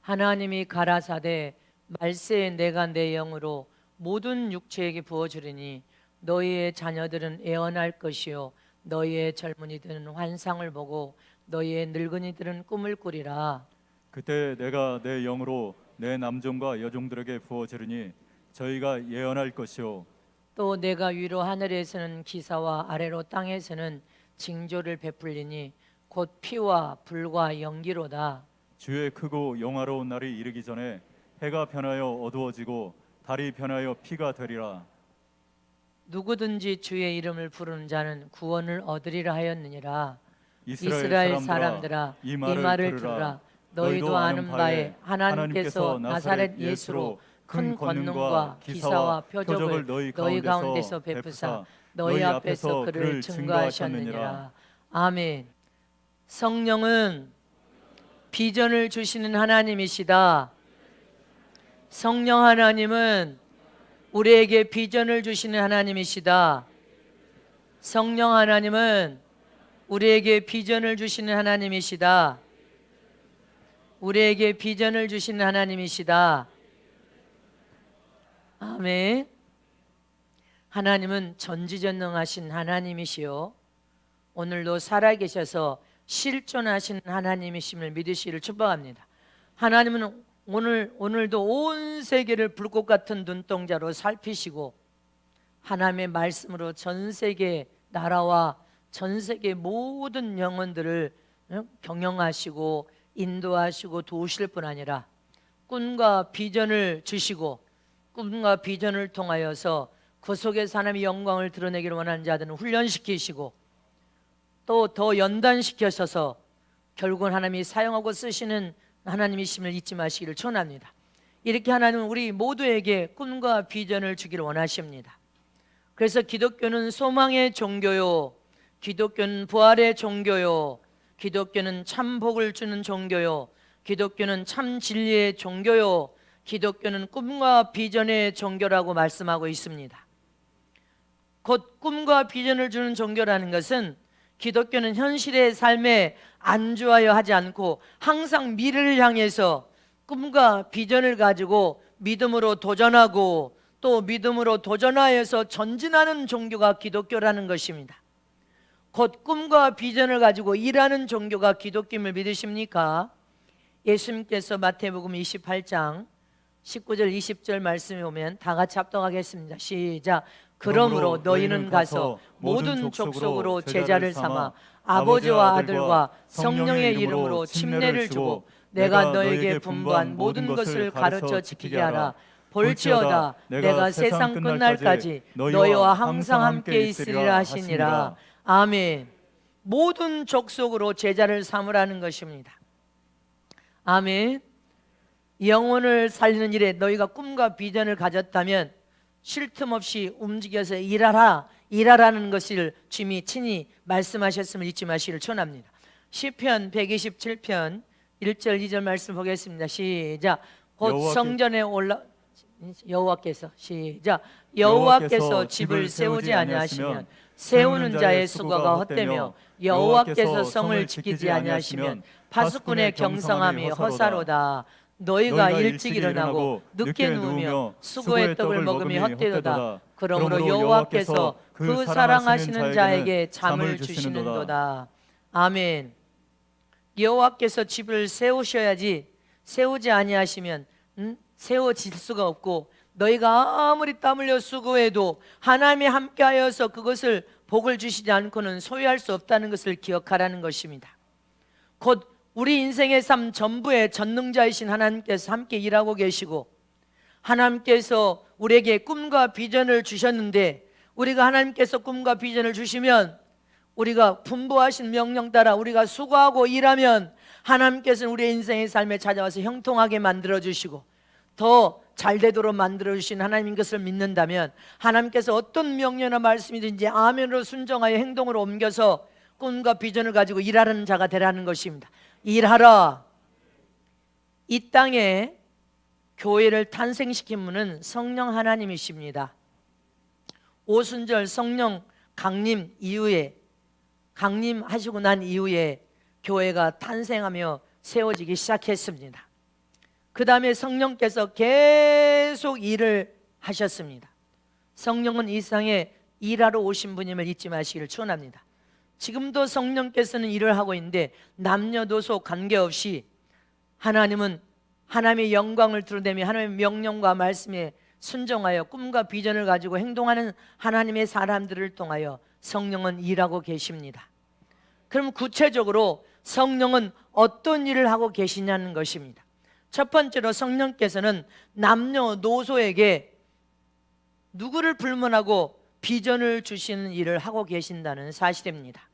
하나님이 가라사대 말세에 내가 내 영으로 모든 육체에게 부어주리니 너희의 자녀들은 애언할 것이요 너희의 젊은이들은 환상을 보고 너희의 늙은이들은 꿈을 꾸리라. 그때 내가 내 영으로 내 남종과 여종들에게 부어지르니 저희가 예언할 것이요 또 내가 위로 하늘에서는 기사와 아래로 땅에서는 징조를 베풀리니 곧 피와 불과 연기로다. 주의 크고 영화로운 날이 이르기 전에 해가 변하여 어두워지고 달이 변하여 피가 되리라. 누구든지 주의 이름을 부르는 자는 구원을 얻으리라 하였느니라. 이스라엘 사람들아 이 이 말을 들으라. 너희도 아는 바에 하나님께서 나사렛 예수로 큰 권능과 기사와 표적을 너희 가운데서 베푸사 너희 앞에서 그를 증거하셨느니라. 아멘. 성령은 비전을 주시는 하나님이시다. 성령 하나님은 우리에게 비전을 주시는 하나님이시다. 성령 하나님은 우리에게 비전을 주시는 하나님이시다. 우리에게 비전을 주시는 하나님이시다. 아멘. 하나님은 전지전능하신 하나님이시요 오늘도 살아계셔서 실존하신 하나님이심을 믿으시기를 축복합니다. 하나님은 오늘도 온 세계를 불꽃 같은 눈동자로 살피시고 하나님의 말씀으로 전 세계 나라와 전 세계 모든 영혼들을 경영하시고 인도하시고 도우실 뿐 아니라 꿈과 비전을 주시고 꿈과 비전을 통하여서 그 속에서 하나님의 영광을 드러내기를 원하는 자들은 훈련시키시고 또 더 연단시켜셔서 결국은 하나님이 사용하고 쓰시는 하나님이심을 잊지 마시기를 축원합니다. 이렇게 하나님은 우리 모두에게 꿈과 비전을 주기를 원하십니다. 그래서 기독교는 소망의 종교요, 기독교는 부활의 종교요, 기독교는 참 복을 주는 종교요, 기독교는 참 진리의 종교요, 기독교는 꿈과 비전의 종교라고 말씀하고 있습니다. 곧 꿈과 비전을 주는 종교라는 것은 기독교는 현실의 삶에 안주하여 하지 않고 항상 미래를 향해서 꿈과 비전을 가지고 믿음으로 도전하고 또 믿음으로 도전하여서 전진하는 종교가 기독교라는 것입니다. 곧 꿈과 비전을 가지고 일하는 종교가 기독교임을 믿으십니까? 예수님께서 마태복음 28장 19절 20절 말씀에 오면 다 같이 합독하겠습니다. 시작. 그러므로 너희는 가서 모든 족속으로 제자를 삼아 아버지와 아들과 성령의 이름으로 침례를 주고 내가 너에게 분부한 모든 것을 가르쳐 지키게 하라. 볼지어다 내가 세상 끝날까지 너희와 항상 함께 있으리라 하시니라. 아멘. 모든 족속으로 제자를 삼으라는 것입니다. 아멘. 영혼을 살리는 일에 너희가 꿈과 비전을 가졌다면 쉴 틈 없이 움직여서 일하라는 것을 주님이 친히 말씀하셨음을 잊지 마시기를 축원합니다. 시편 127편 1절 2절 말씀 보겠습니다. 시작. 곧 성전에 올라 여호와께서 시작. 여호와께서 집을 세우지 아니하시면 세우는 자의 수고가 헛되며 여호와께서 성을 지키지 아니하시면 파수꾼의 경성함이 허사로다. 너희가 일찍 일어나고 늦게 누우며 수고의 떡을 먹음이 헛되도다. 그러므로 여호와께서 그 사랑하시는 자에게 잠을 주시는도다. 아멘. 여호와께서 집을 세우셔야지 세우지 아니하시면 세워질 수가 없고 너희가 아무리 땀 흘려 수고해도 하나님이 함께하여서 그것을 복을 주시지 않고는 소유할 수 없다는 것을 기억하라는 것입니다. 곧 우리 인생의 삶 전부의 전능자이신 하나님께서 함께 일하고 계시고 하나님께서 우리에게 꿈과 비전을 주셨는데 우리가 하나님께서 꿈과 비전을 주시면 우리가 분부하신 명령 따라 우리가 수고하고 일하면 하나님께서는 우리의 인생의 삶에 찾아와서 형통하게 만들어주시고 더 잘되도록 만들어주신 하나님인 것을 믿는다면 하나님께서 어떤 명령이나 말씀이든지 아멘으로 순종하여 행동으로 옮겨서 꿈과 비전을 가지고 일하는 자가 되라는 것입니다. 일하라. 이 땅에 교회를 탄생시킨 분은 성령 하나님이십니다. 오순절 성령 강림 이후에 강림하시고 난 이후에 교회가 탄생하며 세워지기 시작했습니다. 그 다음에 성령께서 계속 일을 하셨습니다. 성령은 이 세상에 일하러 오신 분임을 잊지 마시기를 축원합니다. 지금도 성령께서는 일을 하고 있는데 남녀노소 관계없이 하나님은 하나님의 영광을 드러내며 하나님의 명령과 말씀에 순종하여 꿈과 비전을 가지고 행동하는 하나님의 사람들을 통하여 성령은 일하고 계십니다. 그럼 구체적으로 성령은 어떤 일을 하고 계시냐는 것입니다. 첫 번째로 성령께서는 남녀노소에게 누구를 불문하고 비전을 주시는 일을 하고 계신다는 사실입니다.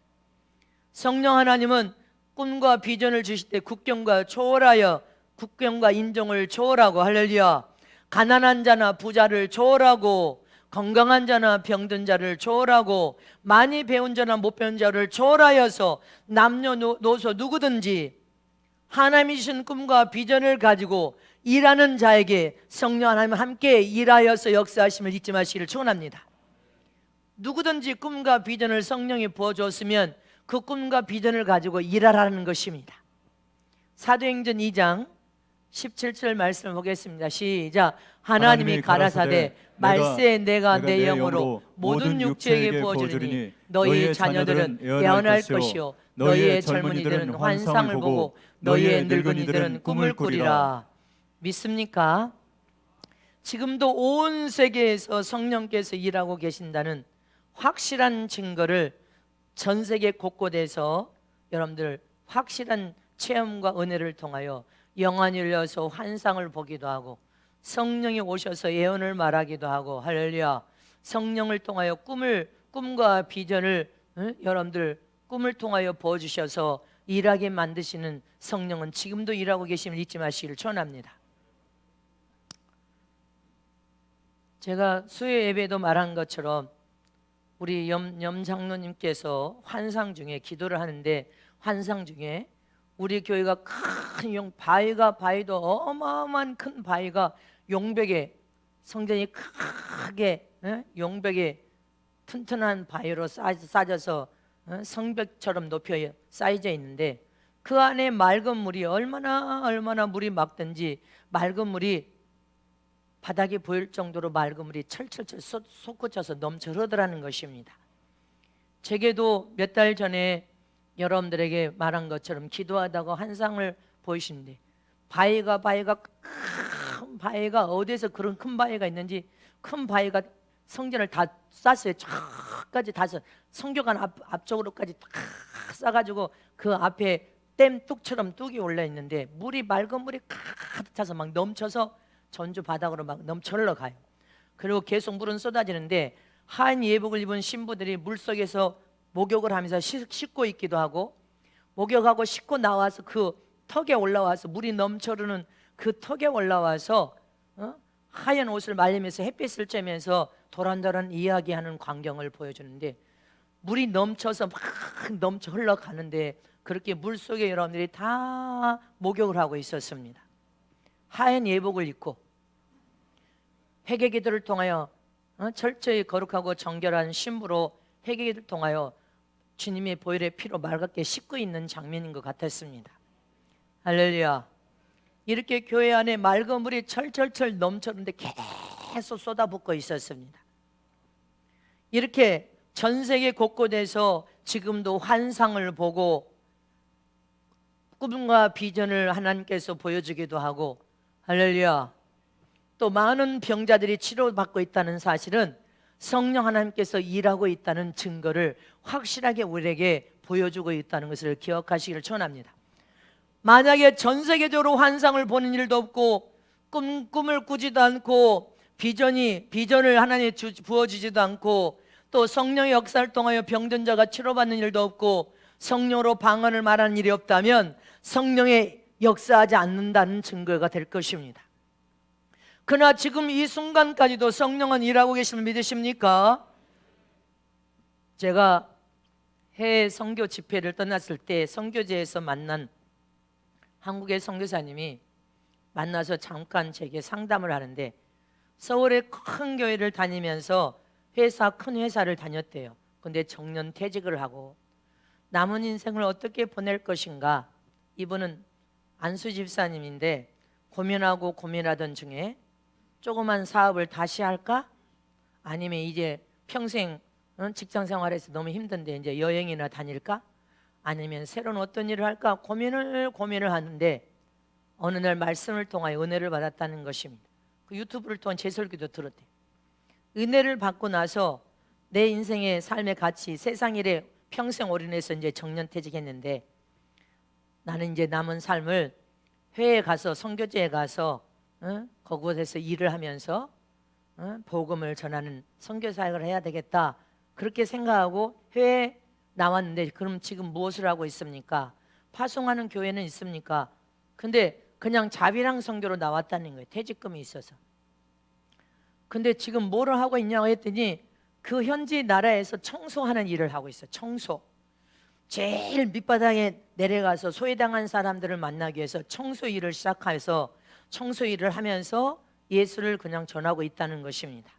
성령 하나님은 꿈과 비전을 주실 때 국경과 초월하여 국경과 인종을 초월하고, 할렐루야, 가난한 자나 부자를 초월하고 건강한 자나 병든 자를 초월하고 많이 배운 자나 못 배운 자를 초월하여서 남녀노소 누구든지 하나님이 주신 꿈과 비전을 가지고 일하는 자에게 성령 하나님은 함께 일하여서 역사하심을 잊지 마시기를 축원합니다. 누구든지 꿈과 비전을 성령이 부어줬으면 그 꿈과 비전을 가지고 일하라는 것입니다. 사도행전 2장 17절 말씀을 보겠습니다. 시작. 하나님이 가라사대 말세 내가 내 영으로 모든 육체에게 부어주리니 너희의 자녀들은 예언할 것이요 너희의 젊은이들은 환상을 보고 너희의 늙은이들은 꿈을 꾸리라. 믿습니까? 지금도 온 세계에서 성령께서 일하고 계신다는 확실한 증거를 전 세계 곳곳에서 여러분들 확실한 체험과 은혜를 통하여 영안이 열려서 환상을 보기도 하고 성령이 오셔서 예언을 말하기도 하고, 할렐루야, 성령을 통하여 꿈과 비전을 여러분들 꿈을 통하여 부어주셔서 일하게 만드시는 성령은 지금도 일하고 계심을 잊지 마시기를 축원합니다. 제가 수요 예배도 말한 것처럼 우리 염 장로님께서 환상 중에 기도를 하는데 환상 중에 우리 교회가 큰 바위도 어마어마한 큰 바위가 용벽에 성전이 크게 용벽에 튼튼한 바위로 쌓여서 성벽처럼 높여 쌓여져 있는데 그 안에 맑은 물이 얼마나 물이 맑든지 맑은 물이 바닥에 보일 정도로 맑은 물이 철철철 솟구쳐서 넘쳐 흐르더라는 것입니다. 제게도 몇 달 전에 여러분들에게 말한 것처럼 기도하다가 환상을 보이시는데 바위가 큰 바위가 어디에서 그런 큰 바위가 있는지 큰 바위가 성전을 다 쌌어요. 저까지 다 성교관 앞쪽으로까지 다 싸가지고 그 앞에 댐 뚝처럼 뚝이 올라 있는데 물이 맑은 물이 가득 차서 막 넘쳐서 전주 바닥으로 막 넘쳐 흘러가요. 그리고 계속 물은 쏟아지는데 하얀 예복을 입은 신부들이 물속에서 목욕을 하면서 씻고 있기도 하고 목욕하고 씻고 나와서 그 턱에 올라와서 물이 넘쳐 흐르는 그 턱에 올라와서 하얀 옷을 말리면서 햇빛을 쬐면서 도란도란 이야기하는 광경을 보여주는데 물이 넘쳐서 막 넘쳐 흘러가는데 그렇게 물속에 여러분들이 다 목욕을 하고 있었습니다. 하얀 예복을 입고 회개기도를 통하여 철저히 거룩하고 정결한 신부로 회개기도를 통하여 주님의 보혈의 피로 맑게 씻고 있는 장면인 것 같았습니다. 할렐루야. 이렇게 교회 안에 맑은 물이 철철철 넘쳤는데 계속 쏟아붓고 있었습니다. 이렇게 전 세계 곳곳에서 지금도 환상을 보고 꿈과 비전을 하나님께서 보여주기도 하고, 할렐루야, 또 많은 병자들이 치료받고 있다는 사실은 성령 하나님께서 일하고 있다는 증거를 확실하게 우리에게 보여주고 있다는 것을 기억하시기를 축원합니다. 만약에 전 세계적으로 환상을 보는 일도 없고 꿈을 꾸지도 않고 비전을 하나님이 부어주지도 않고 또 성령의 역사를 통하여 병든 자가 치료받는 일도 없고 성령으로 방언을 말하는 일이 없다면 성령의 역사하지 않는다는 증거가 될 것입니다. 그러나 지금 이 순간까지도 성령은 일하고 계심을 믿으십니까? 제가 해외 선교 집회를 떠났을 때 선교제에서 만난 한국의 선교사님이 만나서 잠깐 제게 상담을 하는데 서울의 큰 교회를 다니면서 큰 회사를 다녔대요. 근데 정년 퇴직을 하고 남은 인생을 어떻게 보낼 것인가. 이분은 안수 집사님인데 고민하고 고민하던 중에 조그만 사업을 다시 할까? 아니면 이제 평생 직장 생활에서 너무 힘든데 이제 여행이나 다닐까? 아니면 새로운 어떤 일을 할까? 고민을 하는데 어느 날 말씀을 통하여 은혜를 받았다는 것입니다. 그 유튜브를 통한 제 설교도 들었대요. 은혜를 받고 나서 내 인생의 삶의 가치, 세상 일에 평생 올인해서 이제 정년퇴직했는데 나는 이제 남은 삶을 회에 가서 선교제에 가서 그곳에서 일을 하면서 복음을 전하는 선교 사역을 해야 되겠다 그렇게 생각하고 회에 나왔는데 그럼 지금 무엇을 하고 있습니까? 파송하는 교회는 있습니까? 근데 그냥 자비랑 선교로 나왔다는 거예요. 퇴직금이 있어서. 근데 지금 뭐를 하고 있냐고 했더니 그 현지 나라에서 청소하는 일을 하고 있어요. 청소. 제일 밑바닥에 내려가서 소외당한 사람들을 만나기 위해서 청소 일을 시작해서 청소 일을 하면서 예수를 그냥 전하고 있다는 것입니다.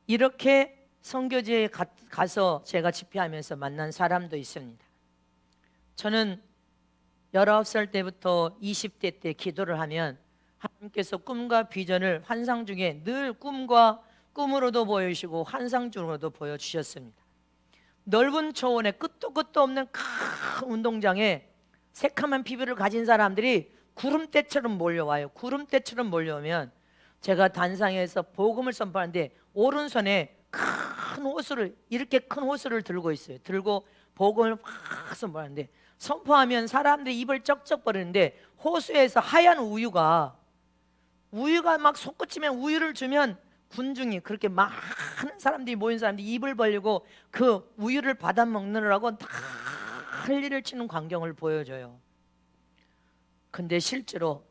이렇게 선교지에 가서 제가 집회하면서 만난 사람도 있습니다. 저는 19살 때부터 20대 때 기도를 하면 하나님께서 꿈과 비전을 환상 중에 늘 꿈으로도 보여주시고 환상 중으로도 보여주셨습니다. 넓은 초원에 끝도 없는 큰 운동장에 새카만 피부를 가진 사람들이 구름대처럼 몰려와요. 구름대처럼 몰려오면 제가 단상에서 복음을 선포하는데 오른손에 큰 호수를 이렇게 큰 호수를 들고 있어요. 들고 복음을 막 선포하는데 선포하면 사람들이 입을 쩍쩍 벌이는데 호수에서 하얀 우유가 막 솟구치면 우유를 주면 군중이 그렇게 많은 사람들이 모인 사람들이 입을 벌리고 그 우유를 받아 먹느라고 다 har리를 치는 광경을 보여줘요. 근데 실제로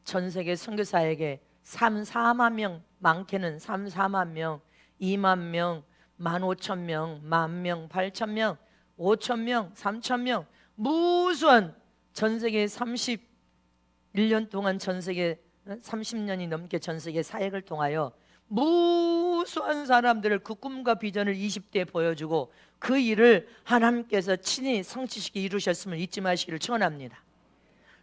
전 세계 선교사에게 3, 4만 명, 많게는 3, 4만 명, 2만 명, 15,000명, 10,000명, 8,000명, 5,000명, 3,000명 무수한 전 세계 31년 동안 전 세계 30년이 넘게 전 세계 사역을 통하여 무수한 사람들을 그 꿈과 비전을 20대에 보여주고 그 일을 하나님께서 친히 성취시켜 이루셨음을 잊지 마시기를 축원합니다.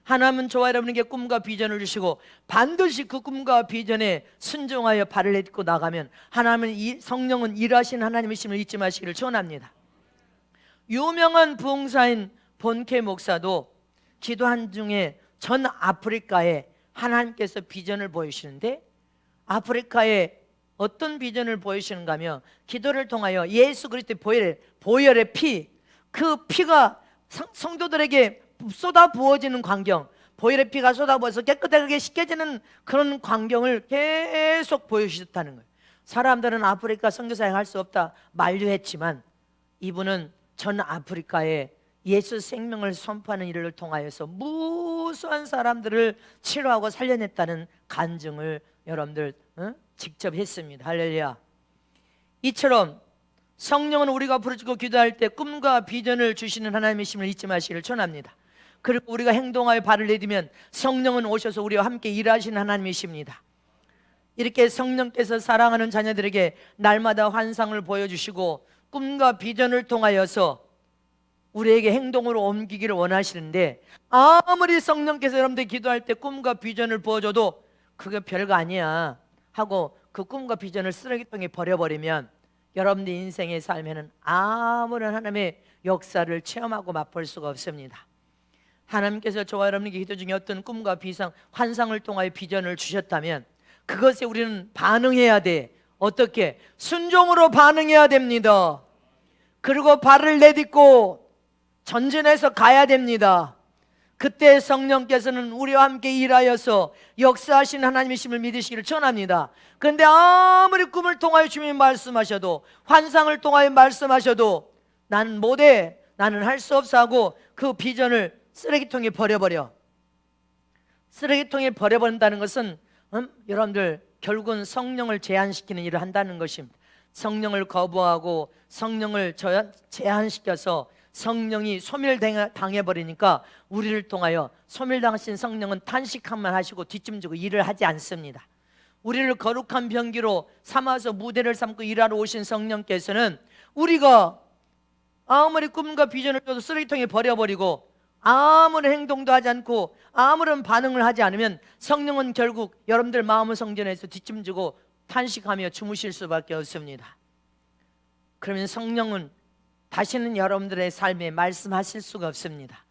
하나님은 저와 여러분에게 꿈과 비전을 주시고 반드시 그 꿈과 비전에 순종하여 발을 내딛고 나가면 하나님은 성령은 일하신 하나님이심을 잊지 마시기를 축원합니다. 유명한 부흥사인 본케 목사도 기도한 중에 전 아프리카에 하나님께서 비전을 보이시는데 아프리카에 어떤 비전을 보이시는가 하면 기도를 통하여 예수 그리스도의 보혈의 피, 그 피가 성도들에게 쏟아 부어지는 광경, 보혈의 피가 쏟아 부어서 깨끗하게 씻겨지는 그런 광경을 계속 보여주셨다는 거예요. 사람들은 아프리카 선교사역 할 수 없다 만류했지만 이분은 전 아프리카에 예수 생명을 선포하는 일을 통하여서 무수한 사람들을 치료하고 살려냈다는 간증을 여러분들 직접 했습니다. 할렐루야. 이처럼 성령은 우리가 부르짖고 기도할 때 꿈과 비전을 주시는 하나님이심을 잊지 마시기를 축원합니다. 그리고 우리가 행동하여 발을 내디면 성령은 오셔서 우리와 함께 일하시는 하나님이십니다. 이렇게 성령께서 사랑하는 자녀들에게 날마다 환상을 보여주시고 꿈과 비전을 통하여서 우리에게 행동으로 옮기기를 원하시는데 아무리 성령께서 여러분들 기도할 때 꿈과 비전을 부어줘도 그게 별거 아니야 하고 그 꿈과 비전을 쓰레기통에 버려버리면 여러분들 인생의 삶에는 아무런 하나님의 역사를 체험하고 맛볼 수가 없습니다. 하나님께서 저와 여러분에게 기도 중에 어떤 꿈과 비상, 환상을 통하여 비전을 주셨다면 그것에 우리는 반응해야 돼. 어떻게? 순종으로 반응해야 됩니다. 그리고 발을 내딛고 전진해서 가야 됩니다. 그때 성령께서는 우리와 함께 일하여서 역사하신 하나님이심을 믿으시기를 축원합니다. 그런데 아무리 꿈을 통하여 주님이 말씀하셔도 환상을 통하여 말씀하셔도 나는 못해, 나는 할 수 없어 하고 그 비전을 쓰레기통에 버려버려. 쓰레기통에 버려버린다는 것은 여러분들 결국은 성령을 제한시키는 일을 한다는 것입니다. 성령을 거부하고 성령을 제한시켜서 성령이 소멸당해버리니까 우리를 통하여 소멸당하신 성령은 탄식함만 하시고 뒷짐지고 일을 하지 않습니다. 우리를 거룩한 병기로 삼아서 무대를 삼고 일하러 오신 성령께서는 우리가 아무리 꿈과 비전을 줘도 쓰레기통에 버려버리고 아무런 행동도 하지 않고 아무런 반응을 하지 않으면 성령은 결국 여러분들 마음의 성전에서 뒷짐지고 탄식하며 주무실 수밖에 없습니다. 그러면 성령은 다시는 여러분들의 삶에 말씀하실 수가 없습니다.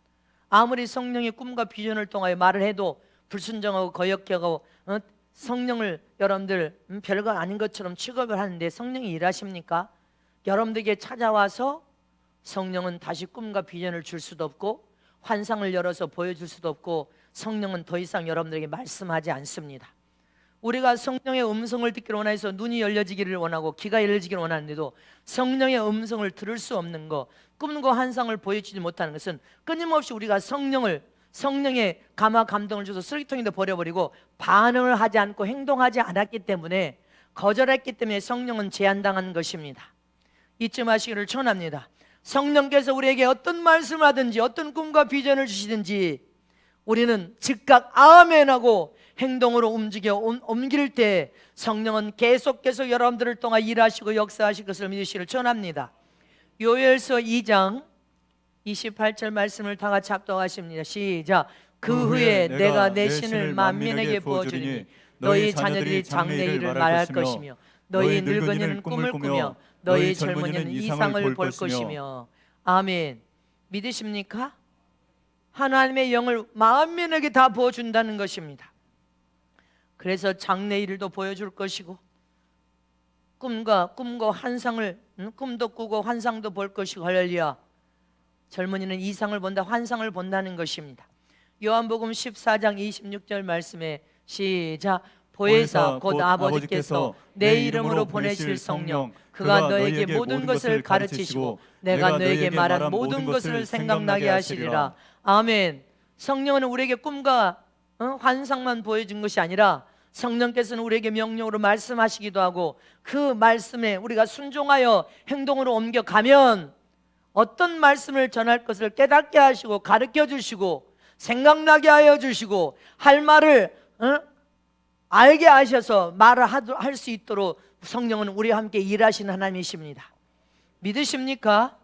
아무리 성령의 꿈과 비전을 통하여 말을 해도 불순종하고 거역하고 성령을 여러분들 별거 아닌 것처럼 취급을 하는데 성령이 일하십니까? 여러분들에게 찾아와서 성령은 다시 꿈과 비전을 줄 수도 없고 환상을 열어서 보여줄 수도 없고 성령은 더 이상 여러분들에게 말씀하지 않습니다. 우리가 성령의 음성을 듣기를 원해서 눈이 열려지기를 원하고 귀가 열려지기를 원하는데도 성령의 음성을 들을 수 없는 것, 꿈과 환상을 보여주지 못하는 것은 끊임없이 우리가 성령의 감화 감동을 줘서 쓰레기통에다 버려버리고 반응을 하지 않고 행동하지 않았기 때문에, 거절했기 때문에 성령은 제한당한 것입니다. 잊지 마시기를 축원합니다. 성령께서 우리에게 어떤 말씀을 하든지 어떤 꿈과 비전을 주시든지 우리는 즉각 아멘하고 행동으로 옮길 때 성령은 계속해서 여러분들을 통해 일하시고 역사하실 것을 믿으시기를 축원합니다. 요엘서 2장 28절 말씀을 다 같이 합독하십니다. 시작. 그 후에 내가 내 신을 만민에게 부어주리니 너희 자녀들이 장래일을 말할 것이며 너희 늙은이는 꿈을 꾸며 너희 젊은이는 이상을 볼 것이며. 아멘. 믿으십니까? 하나님의 영을 만민에게 다 부어준다는 것입니다. 그래서 장래일도 보여줄 것이고 꿈과 환상을 꿈도 꾸고 환상도 볼 것이고, 할렐루야. 젊은이는 이상을 본다, 환상을 본다는 것입니다. 요한복음 14장 26절 말씀에 시작. 보혜사 곧 아버지께서 내 이름으로 보내실 성령 그가 너에게 모든 것을 가르치시고 내가 너에게 말한 모든 것을 생각나게 하시리라. 아멘. 성령은 우리에게 꿈과 환상만 보여준 것이 아니라 성령께서는 우리에게 명령으로 말씀하시기도 하고 그 말씀에 우리가 순종하여 행동으로 옮겨가면 어떤 말씀을 전할 것을 깨닫게 하시고 가르쳐 주시고 생각나게 하여 주시고 할 말을 알게 하셔서 말을 할 수 있도록 성령은 우리와 함께 일하시는 하나님이십니다. 믿으십니까?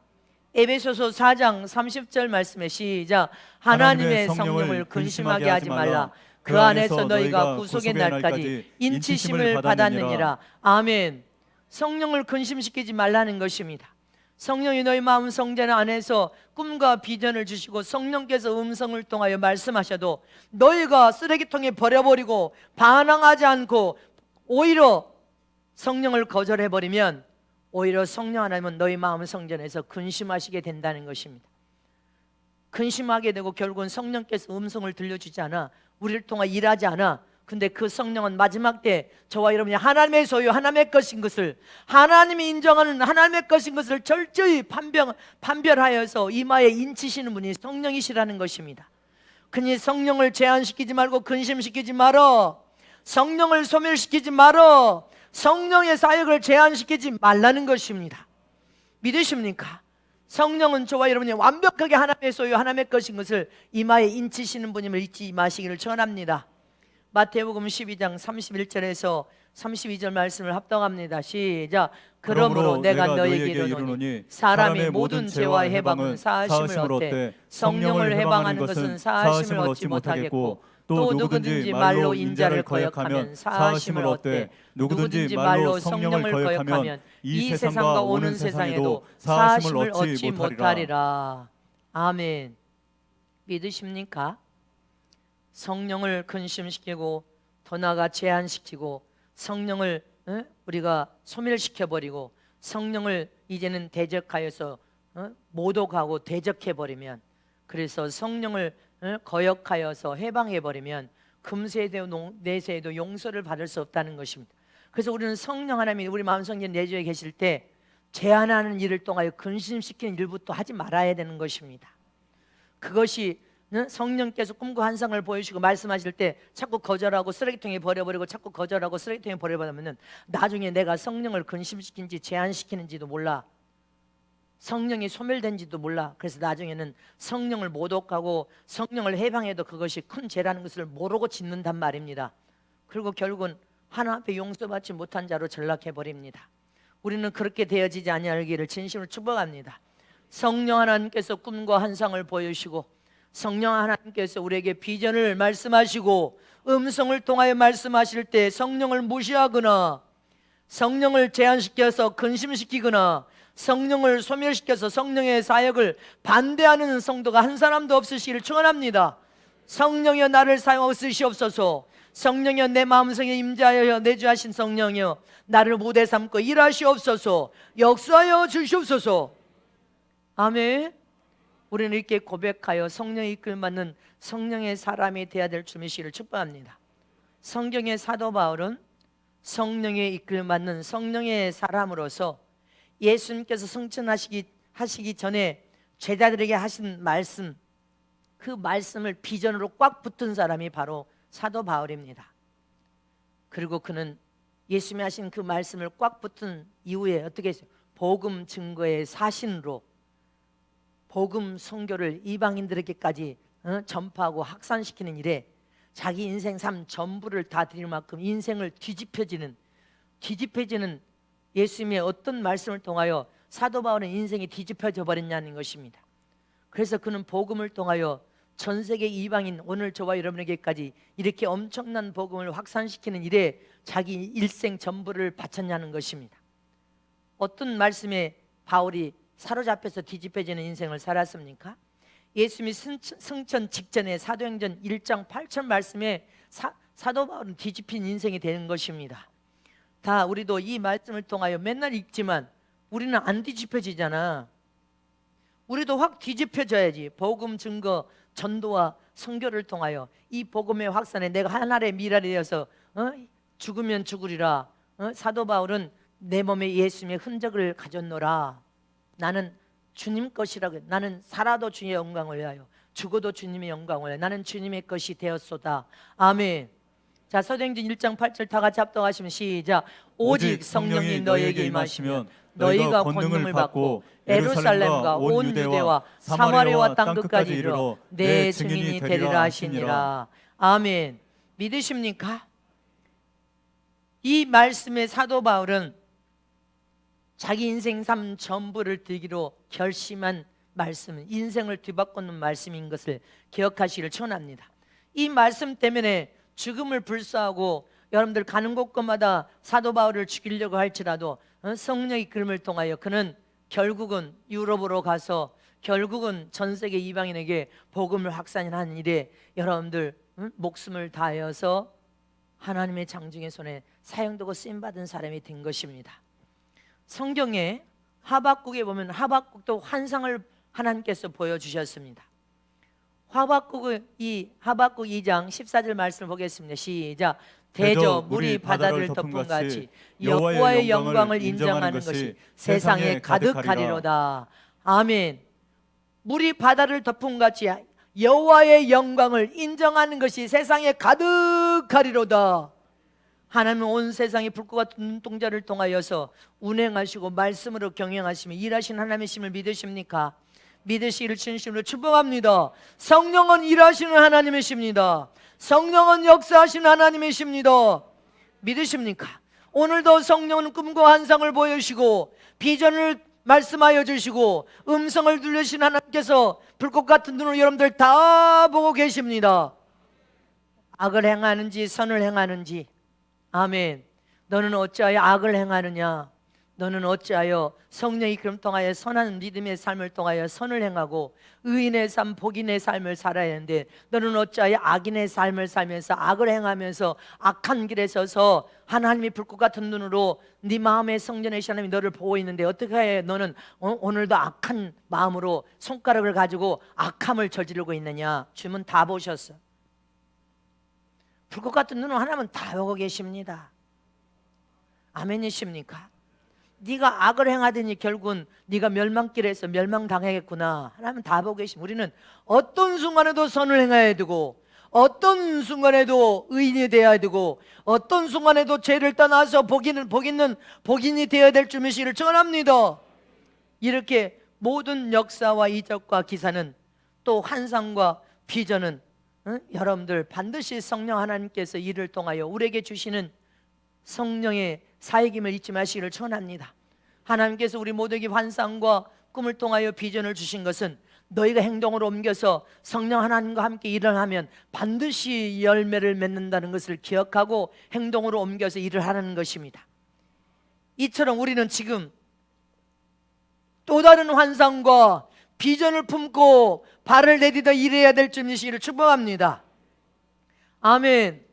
에베소서 4장 30절 말씀에 시작. 하나님의 성령을 근심하게 하지 말라. 그 안에서 너희가 구속의 날까지 인치심을 받았느니라. 아멘. 성령을 근심시키지 말라는 것입니다. 성령이 너희 마음 성전 안에서 꿈과 비전을 주시고 성령께서 음성을 통하여 말씀하셔도 너희가 쓰레기통에 버려버리고 반항하지 않고 오히려 성령을 거절해버리면 오히려 성령 하나님은 너희 마음 성전에서 근심하시게 된다는 것입니다. 근심하게 되고 결국은 성령께서 음성을 들려주지 않아 우리를 통해 일하지 않아. 근데 그 성령은 마지막 때 저와 여러분이 하나님의 소유, 하나님의 것인 것을, 하나님이 인정하는 하나님의 것인 것을 철저히 판별하여서 이마에 인치시는 분이 성령이시라는 것입니다. 그니 성령을 제한시키지 말고 근심시키지 말어. 성령을 소멸시키지 말어. 성령의 사역을 제한시키지 말라는 것입니다. 믿으십니까? 성령은 저와 여러분이 완벽하게 하나님의 소유, 하나님의 것인 것을 이마에 인치시는 분임을 잊지 마시기를 전합니다. 마태복음 12장 31절에서 32절 말씀을 합독합니다. 시작. 그러므로 내가 너희에게 이르노니 사람의 모든 죄와 해방은 사하심을 얻되 성령을 해방하는 것은 사하심을 얻지 못하겠고 또 누구든지 말로 인자를 거역하면 사하심을 얻되 누구든지 말로 성령을 거역하면 이 세상과 오는 세상에도 사하심을 얻지 못하리라. 아멘. 믿으십니까? 성령을 근심시키고 더 나아가 제한시키고 성령을 우리가 소멸시켜버리고 성령을 이제는 대적하여서 모독하고 대적해버리면, 그래서 성령을 거역하여서 해방해버리면 금세에도 내세에도 용서를 받을 수 없다는 것입니다. 그래서 우리는 성령 하나님이 우리 마음성전 내주에 계실 때 제한하는 일을 통하여 근심시키는 일부터 하지 말아야 되는 것입니다. 그것이 성령께서 꿈과 환상을 보여주시고 말씀하실 때 자꾸 거절하고 쓰레기통에 버려버리고 자꾸 거절하고 쓰레기통에 버려버리면 나중에 내가 성령을 근심시키는지 제한시키는지도 몰라. 성령이 소멸된지도 몰라. 그래서 나중에는 성령을 모독하고 성령을 해방해도 그것이 큰 죄라는 것을 모르고 짓는단 말입니다. 그리고 결국은 하나님 앞에 용서받지 못한 자로 전락해버립니다. 우리는 그렇게 되어지지 아니하기를 진심으로 축복합니다. 성령 하나님께서 꿈과 환상을 보여주시고 성령 하나님께서 우리에게 비전을 말씀하시고 음성을 통하여 말씀하실 때 성령을 무시하거나 성령을 제한시켜서 근심시키거나 성령을 소멸시켜서 성령의 사역을 반대하는 성도가 한 사람도 없으시기를 축원합니다. 성령이여 나를 사용하여 쓰시옵소서. 성령이여 내 마음속에 임재하여 내주하신 성령이여 나를 무대 삼고 일하시옵소서. 역사하여 주시옵소서. 아멘. 우리는 이렇게 고백하여 성령의 이끌받는 성령의 사람이 되어야 될 주미시를 축복합니다. 성경의 사도 바울은 성령의 이끌받는 성령의 사람으로서 예수님께서 승천하시기 전에 제자들에게 하신 말씀, 그 말씀을 비전으로 꽉 붙은 사람이 바로 사도 바울입니다. 그리고 그는 예수님이 하신 그 말씀을 꽉 붙은 이후에 어떻게 했어요? 복음 증거의 사신으로 복음 선교를 이방인들에게까지 전파하고 확산시키는 일에 자기 인생 삶 전부를 다 드릴 만큼 인생을 뒤집혀지는 예수님의 어떤 말씀을 통하여 사도 바울은 인생이 뒤집혀져 버렸냐는 것입니다. 그래서 그는 복음을 통하여 전 세계 이방인, 오늘 저와 여러분에게까지 이렇게 엄청난 복음을 확산시키는 일에 자기 일생 전부를 바쳤냐는 것입니다. 어떤 말씀에 바울이 사로잡혀서 뒤집혀지는 인생을 살았습니까? 예수님이 승천 직전에 사도행전 1장 8절 말씀에 사도 바울은 뒤집힌 인생이 되는 것입니다. 다 우리도 이 말씀을 통하여 맨날 읽지만 우리는 안 뒤집혀지잖아. 우리도 확 뒤집혀져야지. 복음 증거 전도와 선교를 통하여 이 복음의 확산에 내가 하나의 미랄이 되어서 죽으면 죽으리라. 사도 바울은 내 몸에 예수님의 흔적을 가졌노라. 나는 주님 것이라고. 나는 살아도 주님의 영광을 위하여 죽어도 주님의 영광을 위하여 나는 주님의 것이 되었소다. 아멘. 자, 사도행전 1장 8절 다 같이 합독하시면 시작. 오직 성령이 너에게 임하시면 너희가 권능을 받고 예루살렘과 온 유대와 사마리아와 땅끝까지 이르러 내 증인이 되리라 하시니라. 아멘. 믿으십니까? 이 말씀의 사도 바울은 자기 인생 삶 전부를 들기로 결심한 말씀, 인생을 뒤바꾸는 말씀인 것을 기억하시기를 축원합니다. 이 말씀 때문에 죽음을 불사하고 여러분들 가는 곳곳마다 사도 바울을 죽이려고 할지라도 성령의 이끌음을 통하여 그는 결국은 유럽으로 가서 결국은 전 세계 이방인에게 복음을 확산하는 일에 여러분들 목숨을 다하여서 하나님의 장중의 손에 사용되고 쓰임받은 사람이 된 것입니다. 성경에 하박국에 보면 하박국도 환상을 하나님께서 보여주셨습니다. 하박국 2장 14절 말씀을 보겠습니다. 시작. 대저 물이 바다를 덮은 같이 여호와의 영광을 인정하는 것이 세상에 가득하리로다. 아멘. 물이 바다를 덮은 같이 여호와의 영광을 인정하는 것이 세상에 가득하리로다. 하나님은 온 세상의 불꽃 같은 눈동자를 통하여서 운행하시고 말씀으로 경영하시며 일하신 하나님이심을 믿으십니까? 믿으시기를 진심으로 축복합니다. 성령은 일하시는 하나님이십니다. 성령은 역사하시는 하나님이십니다. 믿으십니까? 오늘도 성령은 꿈과 환상을 보여주시고 비전을 말씀하여 주시고 음성을 들으신 하나님께서 불꽃 같은 눈으로 여러분들 다 보고 계십니다. 악을 행하는지 선을 행하는지. 아멘. 너는 어찌하여 악을 행하느냐? 너는 어찌하여 성령의 이끌음 통하여 선한 믿음의 삶을 통하여 선을 행하고 의인의 삶, 복인의 삶을 살아야 하는데 너는 어찌하여 악인의 삶을 살면서 악을 행하면서 악한 길에 서서 하나님이 불꽃 같은 눈으로 네 마음의 성전의 하나님이 너를 보고 있는데 어떻게 해? 너는 오늘도 악한 마음으로 손가락을 가지고 악함을 저지르고 있느냐? 주님은 다 보셨어. 불꽃 같은 눈으로 하나님은 다 보고 계십니다. 아멘이십니까? 네가 악을 행하더니 결국은 네가 멸망길에서 멸망당하겠구나. 하나님은 다 보고 계십니다. 우리는 어떤 순간에도 선을 행해야 되고 어떤 순간에도 의인이 되어야 되고 어떤 순간에도 죄를 떠나서 복인이 되어야 될 줄 믿으시기를 축원합니다. 이렇게 모든 역사와 이적과 기사는 또 환상과 비전은 여러분들 반드시 성령 하나님께서 이를 통하여 우리에게 주시는 성령의 사역임을 잊지 마시기를 축원합니다. 하나님께서 우리 모두에게 환상과 꿈을 통하여 비전을 주신 것은 너희가 행동으로 옮겨서 성령 하나님과 함께 일을 하면 반드시 열매를 맺는다는 것을 기억하고 행동으로 옮겨서 일을 하라는 것입니다. 이처럼 우리는 지금 또 다른 환상과 비전을 품고 발을 내디뎌 일해야 될 줄 믿으시기를 축복합니다. 아멘.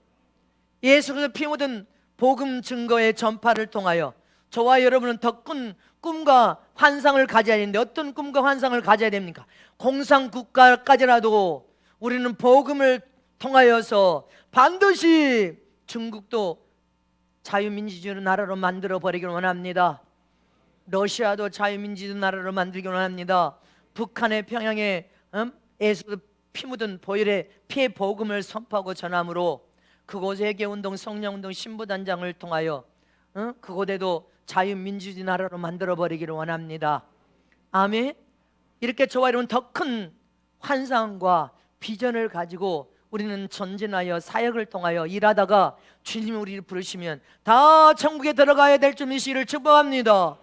예수 그리스도 피 묻은 복음 증거의 전파를 통하여 저와 여러분은 더 큰 꿈과 환상을 가져야 되는데, 어떤 꿈과 환상을 가져야 됩니까? 공산국가까지라도 우리는 복음을 통하여서 반드시 중국도 자유민주주의 나라로 만들어 버리기를 원합니다. 러시아도 자유민주주의 나라로 만들기를 원합니다. 북한의 평양에 예수 피 묻은 보혈의 피의 복음을 선포하고 전함으로 그곳의 회개운동, 성령운동, 신부단장을 통하여 그곳에도 자유민주주의 나라로 만들어버리기를 원합니다. 아멘. 이렇게 저와 여러분 더 큰 환상과 비전을 가지고 우리는 전진하여 사역을 통하여 일하다가 주님이 우리를 부르시면 다 천국에 들어가야 될 줄 믿으시기를 축복합니다.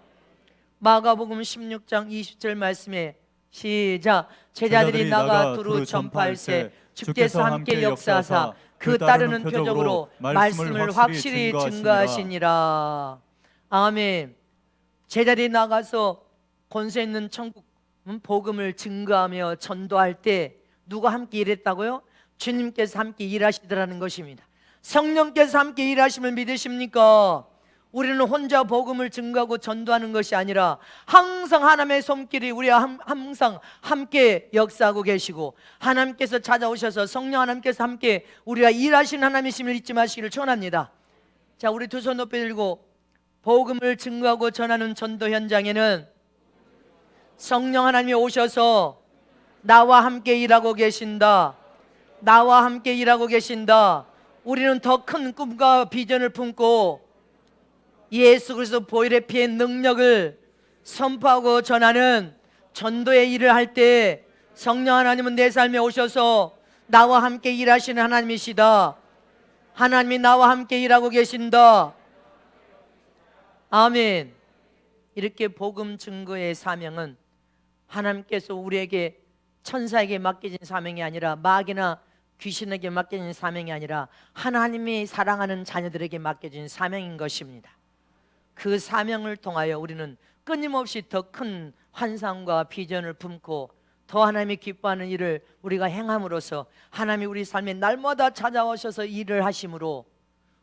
마가복음 16장 20절 말씀에 시작. 제자들이 나가 두루 전파할세 주께서 함께 역사하사 그 따르는 표적으로 말씀을 확실히 증거하시니라. 아멘. 제자들이 나가서 권세 있는 천국 복음을 증거하며 전도할 때 누가 함께 일했다고요? 주님께서 함께 일하시더라는 것입니다. 성령께서 함께 일하심을 믿으십니까? 우리는 혼자 복음을 증거하고 전도하는 것이 아니라 항상 하나님의 손길이 우리와 항상 함께 역사하고 계시고, 하나님께서 찾아오셔서 성령 하나님께서 함께 우리와 일하시는 하나님이심을 잊지 마시기를 축원합니다. 자, 우리 두 손 높이 들고 복음을 증거하고 전하는 전도 현장에는 성령 하나님이 오셔서 나와 함께 일하고 계신다. 나와 함께 일하고 계신다. 우리는 더 큰 꿈과 비전을 품고 예수 그리스도 보혈의 피의 능력을 선포하고 전하는 전도의 일을 할 때 성령 하나님은 내 삶에 오셔서 나와 함께 일하시는 하나님이시다. 하나님이 나와 함께 일하고 계신다. 아멘. 이렇게 복음 증거의 사명은 하나님께서 우리에게 천사에게 맡겨진 사명이 아니라 마귀나 귀신에게 맡겨진 사명이 아니라 하나님이 사랑하는 자녀들에게 맡겨진 사명인 것입니다. 그 사명을 통하여 우리는 끊임없이 더 큰 환상과 비전을 품고 더 하나님이 기뻐하는 일을 우리가 행함으로써 하나님이 우리 삶에 날마다 찾아오셔서 일을 하심으로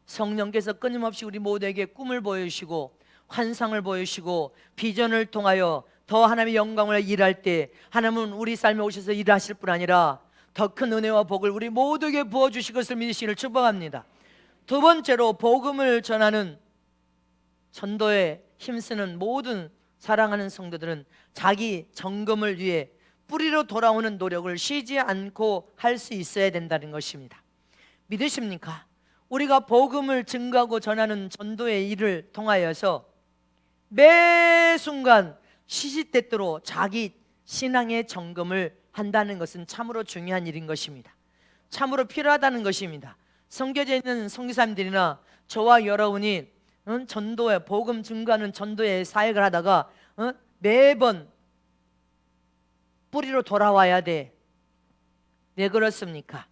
성령께서 끊임없이 우리 모두에게 꿈을 보여주시고 환상을 보여주시고 비전을 통하여 더 하나님의 영광을 일할 때 하나님은 우리 삶에 오셔서 일하실 뿐 아니라 더 큰 은혜와 복을 우리 모두에게 부어주실 것을 믿으시기를 축복합니다. 두 번째로, 복음을 전하는 전도에 힘쓰는 모든 사랑하는 성도들은 자기 점검을 위해 뿌리로 돌아오는 노력을 쉬지 않고 할 수 있어야 된다는 것입니다. 믿으십니까? 우리가 복음을 증거하고 전하는 전도의 일을 통하여서 매 순간 시시때때로 자기 신앙의 점검을 한다는 것은 참으로 중요한 일인 것입니다. 참으로 필요하다는 것입니다. 선교제에 있는 선교사님들이나 저와 여러분이 전도에 복음 증거하는 전도의 사역을 하다가 매번 뿌리로 돌아와야 돼. 왜 그렇습니까?